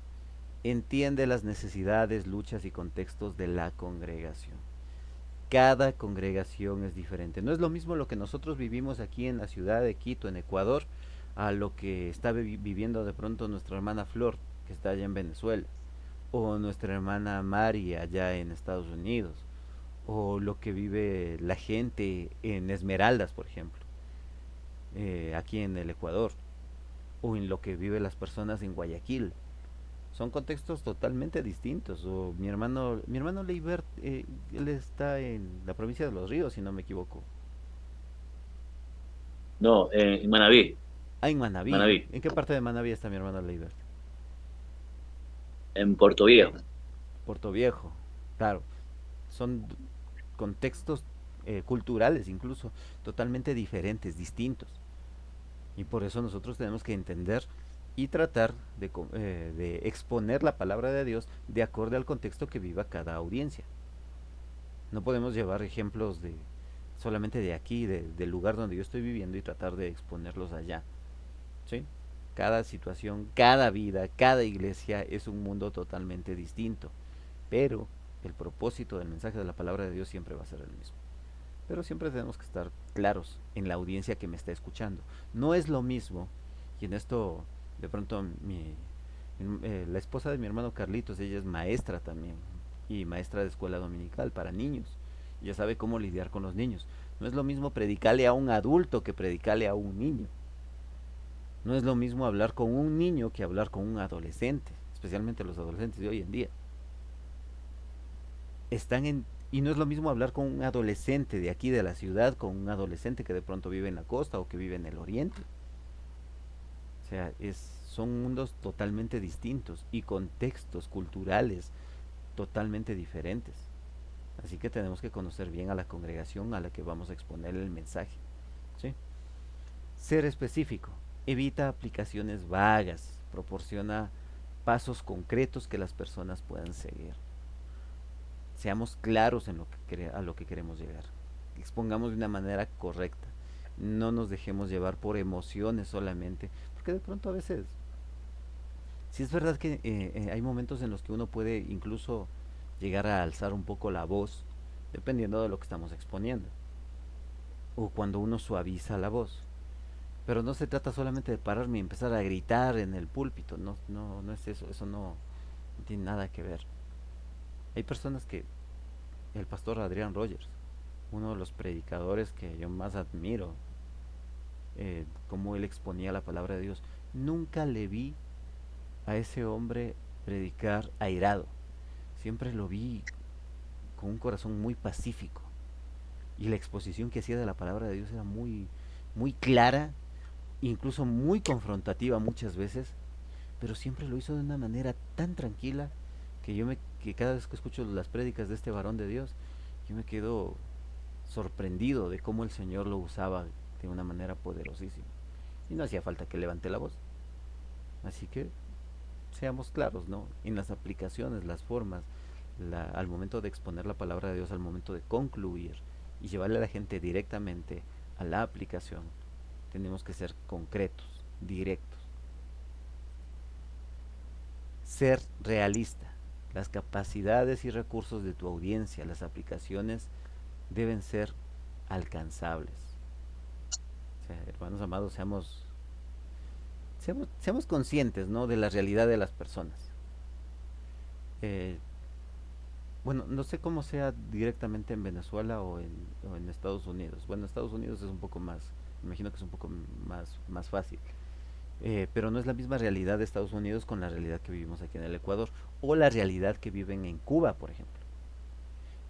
Entiende las necesidades, luchas y contextos de la congregación. Cada congregación es diferente. No es lo mismo lo que nosotros vivimos aquí en la ciudad de Quito, en Ecuador, a lo que está viviendo de pronto nuestra hermana Flor, que está allá en Venezuela, o nuestra hermana Mari allá en Estados Unidos, o lo que vive la gente en Esmeraldas, por ejemplo, aquí en el Ecuador, o en lo que viven las personas en Guayaquil. Son contextos totalmente distintos. O mi hermano Leibert, él está en la provincia de Los Ríos, si no me equivoco. No, en Manabí, Ah, en Manabí. Manabí, ¿En qué parte de Manabí está mi hermano Leibert? en Puerto Viejo. Puerto Viejo. Claro, son contextos culturales incluso totalmente diferentes, distintos. Y por eso nosotros tenemos que entender y tratar de exponer la palabra de Dios de acorde al contexto que viva cada audiencia. No podemos llevar ejemplos de solamente de aquí, del lugar donde yo estoy viviendo y tratar de exponerlos allá. ¿Sí? Cada situación, cada vida, cada iglesia es un mundo totalmente distinto. Pero el propósito del mensaje de la palabra de Dios siempre va a ser el mismo. Pero siempre tenemos que estar claros en la audiencia que me está escuchando. No es lo mismo, y en esto de pronto la esposa de mi hermano Carlitos, ella es maestra también, y maestra de escuela dominical para niños. Ya sabe cómo lidiar con los niños. No es lo mismo predicarle a un adulto que predicarle a un niño. No es lo mismo hablar con un niño que hablar con un adolescente, especialmente los adolescentes de hoy en día. Y no es lo mismo hablar con un adolescente de aquí de la ciudad con un adolescente que de pronto vive en la costa o que vive en el oriente. O sea, son mundos totalmente distintos y contextos culturales totalmente diferentes. Así que tenemos que conocer bien a la congregación a la que vamos a exponer el mensaje. ¿Sí? Ser específico. Evita aplicaciones vagas. Proporciona pasos concretos que las personas puedan seguir. Seamos claros en a lo que queremos llegar. Expongamos de una manera correcta. No nos dejemos llevar por emociones solamente. Porque de pronto a veces, si es verdad que hay momentos en los que uno puede incluso llegar a alzar un poco la voz, dependiendo de lo que estamos exponiendo. O cuando uno suaviza la voz. Pero no se trata solamente de pararme y empezar a gritar en el púlpito. No, no, no es eso. Eso no tiene nada que ver. Hay personas que el pastor Adrián Rogers, uno de los predicadores que yo más admiro, cómo él exponía la palabra de Dios. Nunca le vi a ese hombre predicar airado. Siempre lo vi con un corazón muy pacífico. Y la exposición que hacía de la palabra de Dios era muy, muy clara, incluso muy confrontativa muchas veces, pero siempre lo hizo de una manera tan tranquila que cada vez que escucho las prédicas de este varón de Dios, yo me quedo sorprendido de cómo el Señor lo usaba de una manera poderosísima. Y no hacía falta que levante la voz. Así que seamos claros, ¿no? En las aplicaciones, las formas, al momento de exponer la palabra de Dios, al momento de concluir y llevarle a la gente directamente a la aplicación, tenemos que ser concretos, directos. Ser realista. Las capacidades y recursos de tu audiencia, las aplicaciones, deben ser alcanzables. O sea, hermanos amados, seamos conscientes, ¿no?, de la realidad de las personas. Eh, Bueno, no sé cómo sea directamente en Venezuela o en Estados Unidos. Bueno, Estados Unidos es un poco más, me imagino que es un poco más fácil. Pero no es la misma realidad de Estados Unidos con la realidad que vivimos aquí en el Ecuador o la realidad que viven en Cuba, por ejemplo.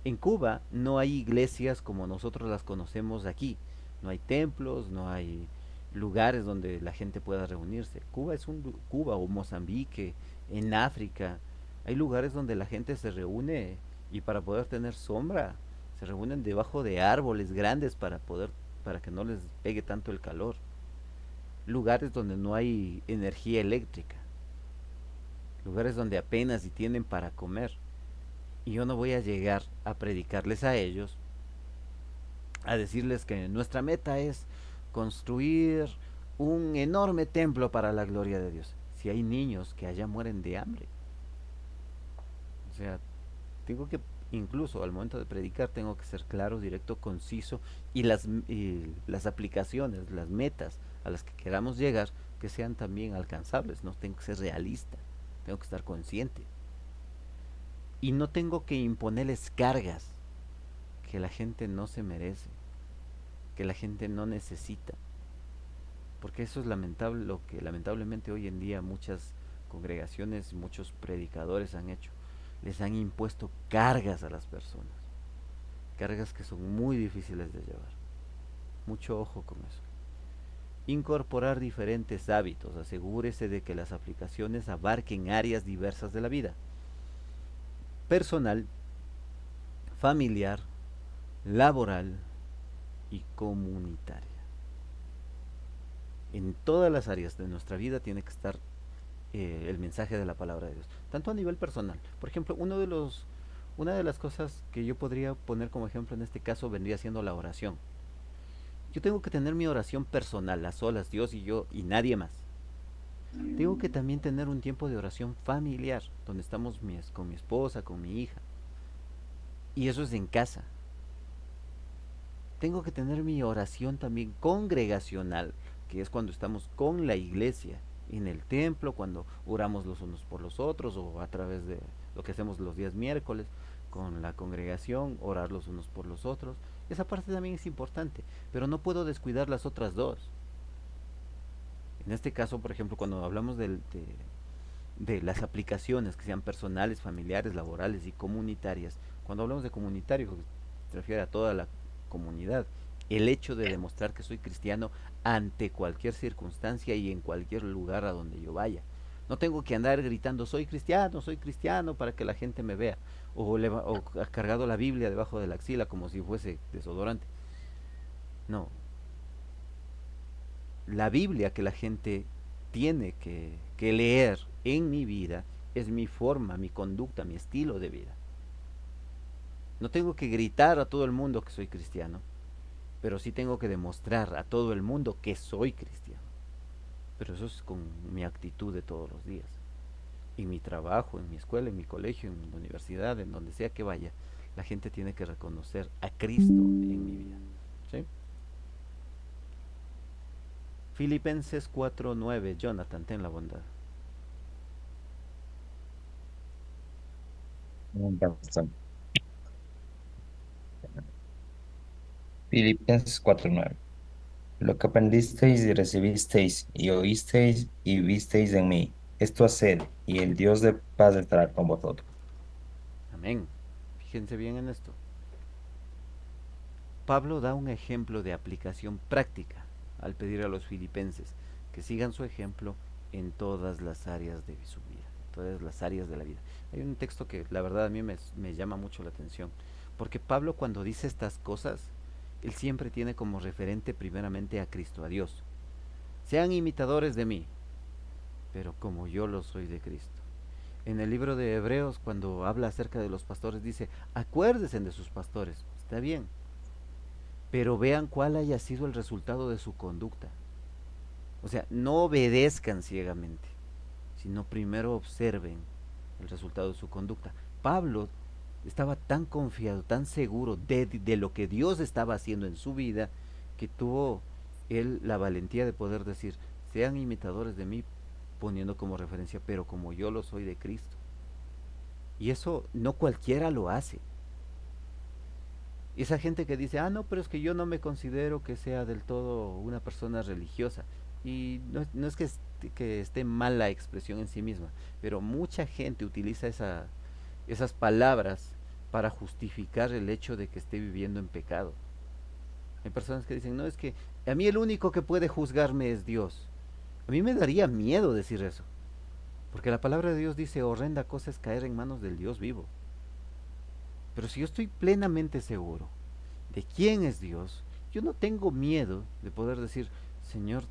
En Cuba no hay iglesias como nosotros las conocemos aquí. No hay templos, no hay lugares donde la gente pueda reunirse. Cuba es Cuba o Mozambique, en África. Hay lugares donde la gente se reúne y para poder tener sombra, se reúnen debajo de árboles grandes para que no les pegue tanto el calor. Lugares donde no hay energía eléctrica, lugares donde apenas si tienen para comer. Y yo no voy a llegar a predicarles a ellos, a decirles que nuestra meta es construir un enorme templo para la gloria de Dios. Si hay niños que allá mueren de hambre. O sea, tengo que, incluso al momento de predicar, tengo que ser claro, directo, conciso y las aplicaciones, las metas a las que queramos llegar, que sean también alcanzables. No tengo que ser realista, tengo que estar consciente. Y no tengo que imponerles cargas que la gente no se merece, que la gente no necesita. Porque eso es lamentable, lo que lamentablemente hoy en día muchas congregaciones, muchos predicadores han hecho. Les han impuesto cargas a las personas, cargas que son muy difíciles de llevar. Mucho ojo con eso. Incorporar diferentes hábitos. Asegúrese de que las aplicaciones abarquen áreas diversas de la vida. Personal, familiar, laboral y comunitaria. En todas las áreas de nuestra vida tiene que estar el mensaje de la palabra de Dios, tanto a nivel personal. Por ejemplo, una de las cosas que yo podría poner como ejemplo en este caso vendría siendo la oración. Yo tengo que tener mi oración personal, a solas, Dios y yo y nadie más. Tengo que también tener un tiempo de oración familiar, donde estamos con mi esposa, con mi hija. Y eso es en casa. Tengo que tener mi oración también congregacional, que es cuando estamos con la iglesia, en el templo, cuando oramos los unos por los otros, o a través de lo que hacemos los días miércoles, con la congregación, orar los unos por los otros. Esa parte también es importante, pero no puedo descuidar las otras dos. En este caso, por ejemplo, cuando hablamos de las aplicaciones que sean personales, familiares, laborales y comunitarias, cuando hablamos de comunitario, se refiere a toda la comunidad. El hecho de demostrar que soy cristiano ante cualquier circunstancia y en cualquier lugar a donde yo vaya. No tengo que andar gritando soy cristiano para que la gente me vea. O cargado la Biblia debajo de la axila como si fuese desodorante. No, la Biblia que la gente tiene que leer en mi vida es mi forma, mi conducta, mi estilo de vida. No tengo que gritar a todo el mundo que soy cristiano, pero sí tengo que demostrar a todo el mundo que soy cristiano. Pero eso es con mi actitud de todos los días. En mi trabajo, en mi escuela, en mi colegio, en la universidad, en donde sea que vaya, la gente tiene que reconocer a Cristo en mi vida. ¿Sí? Filipenses 4:9. Jonathan, ten la bondad. Bastante. Filipenses 4:9. Lo que aprendisteis y recibisteis y oísteis y visteis en mí, esto haced, y el Dios de paz estará con vosotros. Amén. Fíjense bien en esto. Pablo da un ejemplo de aplicación práctica al pedir a los filipenses que sigan su ejemplo en todas las áreas de su vida, todas las áreas de la vida. Hay un texto que la verdad a mí me llama mucho la atención, porque Pablo cuando dice estas cosas, él siempre tiene como referente primeramente a Cristo, a Dios. Sean imitadores de mí, pero como yo lo soy de Cristo. En el libro de Hebreos, cuando habla acerca de los pastores, dice, acuérdense de sus pastores. Está bien, pero vean cuál haya sido el resultado de su conducta. O sea, no obedezcan ciegamente, sino primero observen el resultado de su conducta. Pablo estaba tan confiado, tan seguro de lo que Dios estaba haciendo en su vida, que tuvo él la valentía de poder decir, sean imitadores de mí, poniendo como referencia, pero como yo lo soy de Cristo. Y eso no cualquiera lo hace. Esa gente que dice, ah, no, pero es que yo no me considero que sea del todo una persona religiosa. Y no es que esté mal la expresión en sí misma, pero mucha gente utiliza esas palabras para justificar el hecho de que esté viviendo en pecado. Hay personas que dicen, no, es que a mí el único que puede juzgarme es Dios. A mí me daría miedo decir eso, porque la palabra de Dios dice, horrenda cosa es caer en manos del Dios vivo. Pero si yo estoy plenamente seguro de quién es Dios, yo no tengo miedo de poder decir, Señor,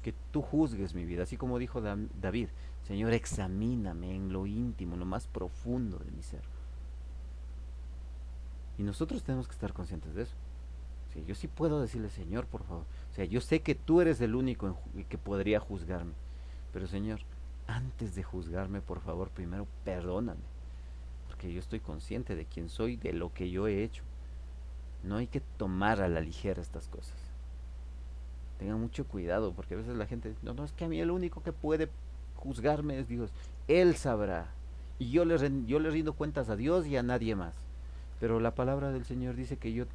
que tú juzgues mi vida, así como dijo David, Señor, examíname en lo íntimo, en lo más profundo de mi ser. Y nosotros tenemos que estar conscientes de eso. O sea, yo sí puedo decirle, Señor, por favor. O sea, yo sé que tú eres el único que podría juzgarme. Pero Señor, antes de juzgarme, por favor, primero perdóname. Porque yo estoy consciente de quién soy, de lo que yo he hecho. No hay que tomar a la ligera estas cosas. Tengan mucho cuidado, porque a veces la gente, no, no, es que a mí el único que puede juzgarme es Dios. Él sabrá. Y yo le rindo cuentas a Dios y a nadie más. Pero la palabra del Señor dice que yo,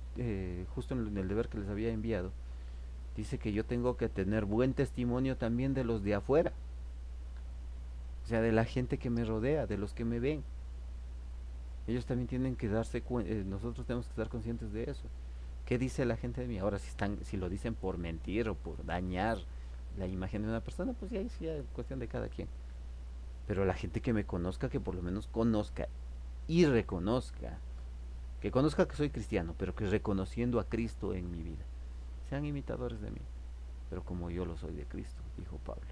justo en el deber que les había enviado, dice que yo tengo que tener buen testimonio también de los de afuera. O sea, de la gente que me rodea, de los que me ven. Ellos también tienen que darse cuenta, nosotros tenemos que estar conscientes de eso. ¿Qué dice la gente de mí? Ahora, si lo dicen por mentir o por dañar la imagen de una persona, pues ya es cuestión de cada quien. Pero la gente que me conozca, que por lo menos conozca y reconozca, que conozca que soy cristiano, pero que reconociendo a Cristo en mi vida, sean imitadores de mí, pero como yo lo soy de Cristo, dijo Pablo.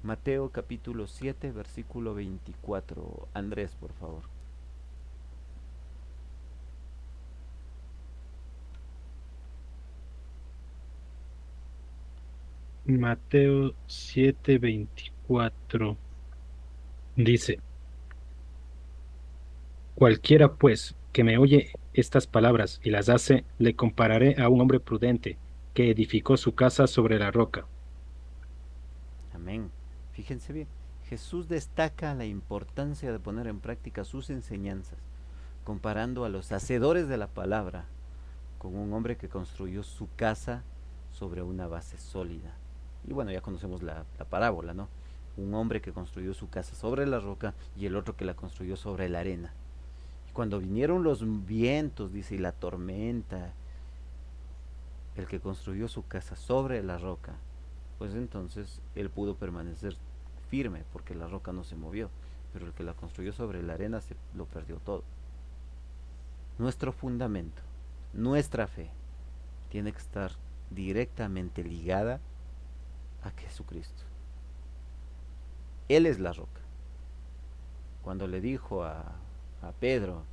Mateo capítulo 7, versículo 24. Andrés, por favor. Mateo 7:24 dice, cualquiera pues que me oye estas palabras y las hace, le compararé a un hombre prudente que edificó su casa sobre la roca. Amén. Fíjense bien, Jesús destaca la importancia de poner en práctica sus enseñanzas, comparando a los hacedores de la palabra con un hombre que construyó su casa sobre una base sólida. Y bueno, ya conocemos la parábola, ¿no? Un hombre que construyó su casa sobre la roca y el otro que la construyó sobre la arena. Y cuando vinieron los vientos, dice, y la tormenta, el que construyó su casa sobre la roca, pues entonces él pudo permanecer firme porque la roca no se movió, pero el que la construyó sobre la arena se lo perdió todo. Nuestro fundamento, nuestra fe, tiene que estar directamente ligada a Jesucristo. Él es la roca. Cuando le dijo a Pedro,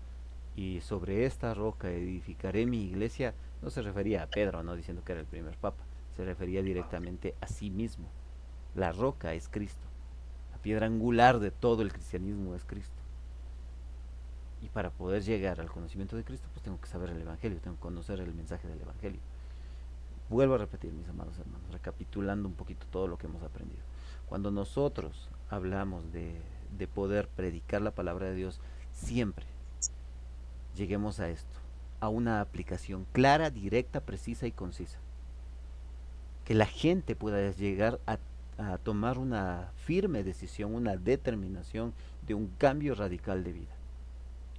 y sobre esta roca edificaré mi iglesia, no se refería a Pedro, no diciendo que era el primer papa, se refería directamente a sí mismo. La roca es Cristo. La piedra angular de todo el cristianismo es Cristo. Y para poder llegar al conocimiento de Cristo, pues tengo que saber el Evangelio, tengo que conocer el mensaje del Evangelio. Vuelvo a repetir, mis amados hermanos, recapitulando un poquito todo lo que hemos aprendido. Cuando nosotros hablamos de poder predicar la palabra de Dios, siempre lleguemos a esto, a una aplicación clara, directa, precisa y concisa. Que la gente pueda llegar a tomar una firme decisión, una determinación de un cambio radical de vida.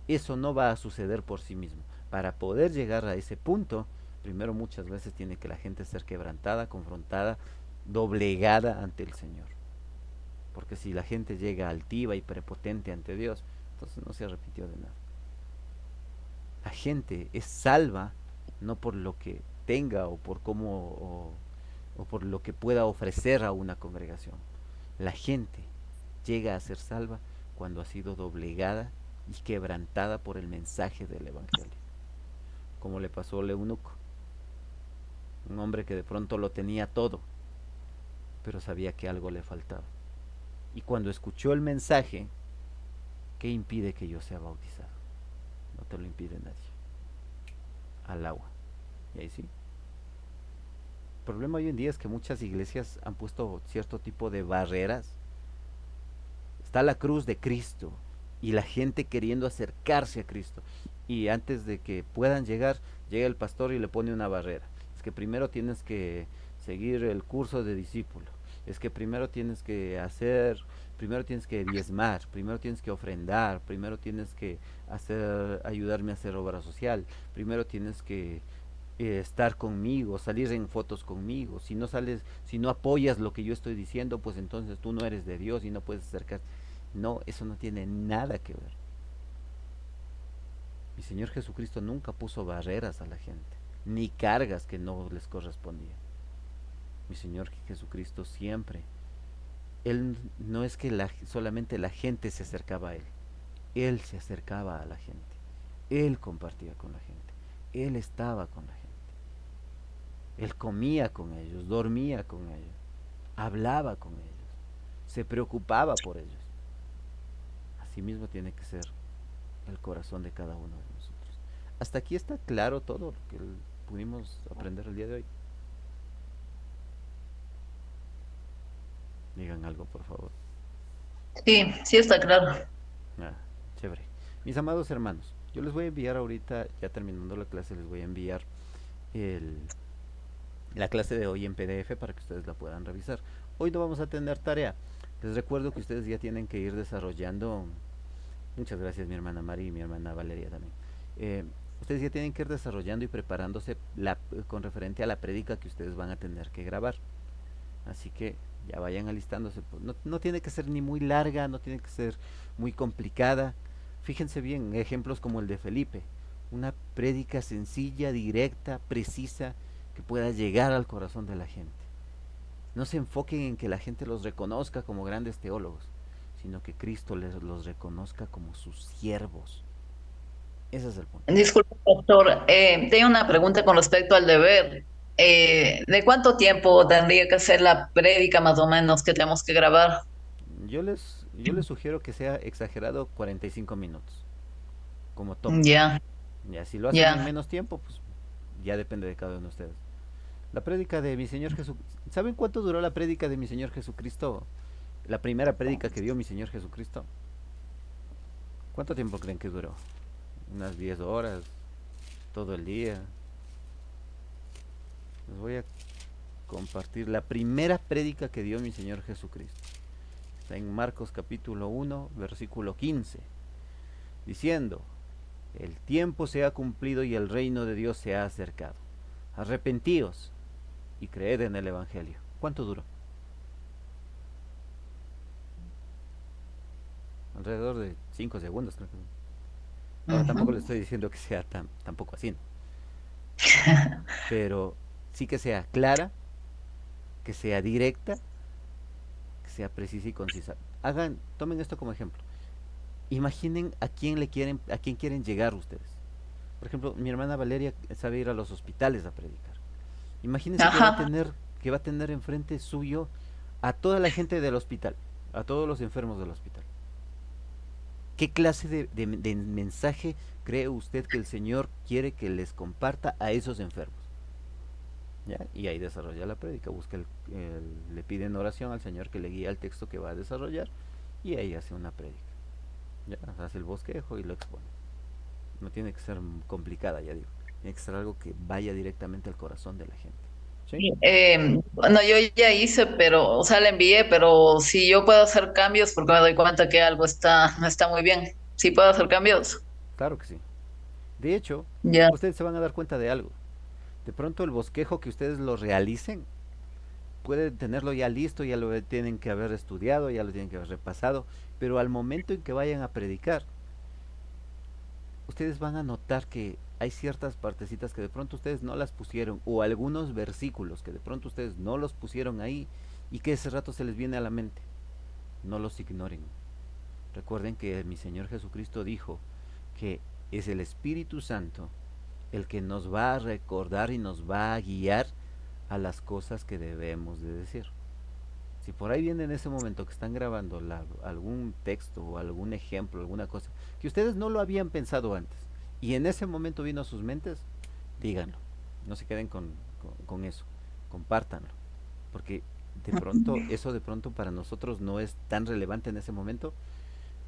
Eso no va a suceder por sí mismo. Para poder llegar a ese punto, primero muchas veces tiene que la gente ser quebrantada, confrontada, doblegada ante el Señor. Porque si la gente llega altiva y prepotente ante Dios, entonces no se arrepintió de nada. La gente es salva no por lo que tenga o por cómo o por lo que pueda ofrecer a una congregación. La gente llega a ser salva cuando ha sido doblegada y quebrantada por el mensaje del Evangelio, como le pasó al eunuco, un hombre que de pronto lo tenía todo, pero sabía que algo le faltaba. Y cuando escuchó el mensaje, ¿qué impide que yo sea bautizado? No te lo impide nadie. Al agua. Y ahí sí. El problema hoy en día es que muchas iglesias han puesto cierto tipo de barreras está la cruz de Cristo y la gente queriendo acercarse a Cristo. Y antes de que puedan llegar, llega el pastor y le pone una barrera. Es que primero tienes que seguir el curso de discípulo. Es que primero tienes que hacer, primero tienes que diezmar, primero tienes que ofrendar, primero tienes que ayudarme a hacer obra social, primero tienes que estar conmigo, salir en fotos conmigo. Si no sales, si no apoyas lo que yo estoy diciendo, pues entonces tú no eres de Dios y no puedes acercar. No, eso no tiene nada que ver. Mi Señor Jesucristo nunca puso barreras a la gente, ni cargas que no les correspondían. Mi Señor Jesucristo siempre, Él no es que solamente la gente se acercaba a Él se acercaba a la gente, Él compartía con la gente, Él estaba con la gente, Él comía con ellos, dormía con ellos, hablaba con ellos, se preocupaba por ellos. Asimismo tiene que ser el corazón de cada uno de nosotros. Hasta aquí está claro todo lo que pudimos aprender el día de hoy. Digan algo, por favor. Sí, sí está claro. Ah, chévere. Mis amados hermanos, yo les voy a enviar ahorita, ya terminando la clase, les voy a enviar el, la clase de hoy en PDF para que ustedes la puedan revisar. Hoy no vamos a tener tarea. Les recuerdo que ustedes ya tienen que ir desarrollando. Muchas gracias, mi hermana Mari y mi hermana Valeria también. Ustedes ya tienen que ir desarrollando y preparándose con referente a la prédica que ustedes van a tener que grabar. Así que ya vayan alistándose. No, no tiene que ser ni muy larga, no tiene que ser muy complicada. Fíjense bien, ejemplos como el de Felipe. Una prédica sencilla, directa, precisa, que pueda llegar al corazón de la gente. No se enfoquen en que la gente los reconozca como grandes teólogos, sino que Cristo los reconozca como sus siervos. Ese es el punto. Disculpe, doctor, tengo una pregunta con respecto al deber. ¿De cuánto tiempo tendría que ser la prédica más o menos que tenemos que grabar? Yo les sugiero que sea exagerado 45 minutos, como tope. Ya, Ya, si lo hacen en ya. menos tiempo, pues ya depende de cada uno de ustedes. La prédica de mi Señor Jesucristo. ¿Saben cuánto duró la prédica de mi Señor Jesucristo? La primera prédica que dio mi Señor Jesucristo. ¿Cuánto tiempo creen que duró? Unas 10 horas, todo el día. Les voy a compartir la primera prédica que dio mi Señor Jesucristo. Está en Marcos capítulo 1, versículo 15, diciendo: el tiempo se ha cumplido y el reino de Dios se ha acercado. Arrepentíos y creed en el Evangelio. ¿Cuánto duró? Alrededor de 5 segundos, creo que. Ahora tampoco le Ujú. estoy diciendo que sea tampoco así, ¿no? Pero sí que sea clara, que sea directa, que sea precisa y concisa. Tomen esto como ejemplo. Imaginen a quién quieren llegar ustedes. Por ejemplo, mi hermana Valeria sabe ir a los hospitales a predicar. Imagínense Ajá. que va a tener enfrente suyo a toda la gente del hospital, a todos los enfermos del hospital. ¿Qué clase de mensaje cree usted que el Señor quiere que les comparta a esos enfermos? ¿Ya? Y ahí desarrolla la prédica, le pide en oración al Señor que le guíe al texto que va a desarrollar y ahí hace una prédica. ¿Ya? Hace el bosquejo y lo expone. No tiene que ser complicada, ya digo. Tiene que ser algo que vaya directamente al corazón de la gente. ¿Sí? Bueno, yo ya hice, pero, o sea, le envié, pero si yo puedo hacer cambios porque me doy cuenta que algo no está muy bien. Sí puedo hacer cambios. Claro que sí. De hecho, Ya. ustedes se van a dar cuenta de algo. De pronto el bosquejo que ustedes lo realicen, pueden tenerlo ya listo, ya lo tienen que haber estudiado, ya lo tienen que haber repasado, pero al momento en que vayan a predicar, ustedes van a notar que hay ciertas partecitas que de pronto ustedes no las pusieron, o algunos versículos que de pronto ustedes no los pusieron ahí y que ese rato se les viene a la mente. No los ignoren. Recuerden que mi Señor Jesucristo dijo que es el Espíritu Santo el que nos va a recordar y nos va a guiar a las cosas que debemos de decir. Si por ahí viene en ese momento que están grabando algún texto o algún ejemplo, alguna cosa, que ustedes no lo habían pensado antes, y en ese momento vino a sus mentes, díganlo. No se queden con eso, compártanlo. Porque de pronto, eso de pronto para nosotros no es tan relevante en ese momento,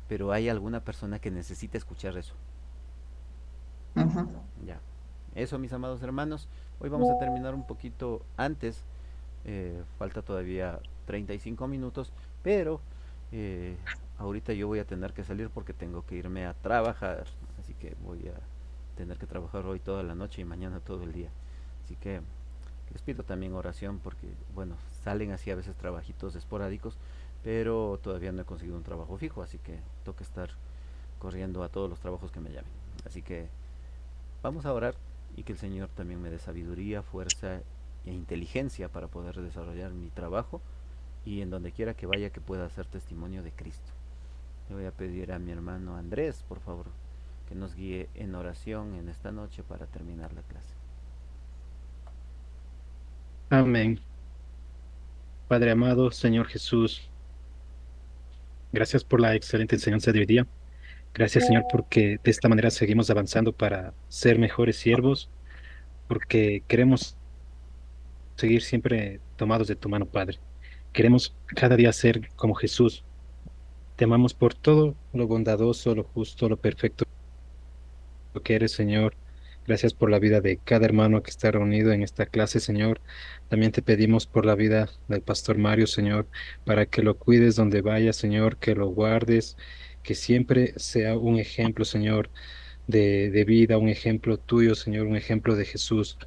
pero hay alguna persona que necesita escuchar eso. Ujú. Ya. Eso, mis amados hermanos. Hoy vamos a terminar un poquito antes. Falta todavía 35 minutos, pero eh, ahorita yo voy a tener que salir porque tengo que irme a trabajar. Así que voy a tener que trabajar hoy toda la noche y mañana todo el día. Así que les pido también oración porque, bueno, salen así a veces trabajitos esporádicos, pero todavía no he conseguido un trabajo fijo, así que toca estar corriendo a todos los trabajos que me llamen. Así que vamos a orar y que el Señor también me dé sabiduría, fuerza e inteligencia para poder desarrollar mi trabajo y en donde quiera que vaya que pueda hacer testimonio de Cristo. Le voy a pedir a mi hermano Andrés, por favor, que nos guíe en oración en esta noche para terminar la clase. Amén. Padre amado, Señor Jesús, gracias por la excelente enseñanza de hoy día. Gracias, Señor, porque de esta manera seguimos avanzando para ser mejores siervos, porque queremos seguir siempre tomados de tu mano, Padre. Queremos cada día ser como Jesús. Te amamos por todo lo bondadoso, lo justo, lo perfecto que eres, Señor. Gracias por la vida de cada hermano que está reunido en esta clase, Señor. También te pedimos por la vida del pastor Mario, Señor, para que lo cuides donde vaya, Señor, que lo guardes, que siempre sea un ejemplo, Señor, de vida, un ejemplo tuyo, Señor, un ejemplo de Jesús.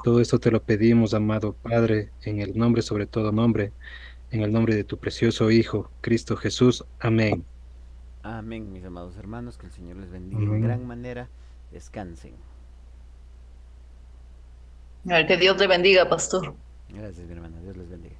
Todo esto te lo pedimos, amado Padre, en el nombre, sobre todo nombre, en el nombre de tu precioso Hijo, Cristo Jesús. Amén. Amén, mis amados hermanos, que el Señor les bendiga en gran Amén. manera. Descansen. Que Dios te bendiga, pastor. Gracias, mi hermana. Dios les bendiga.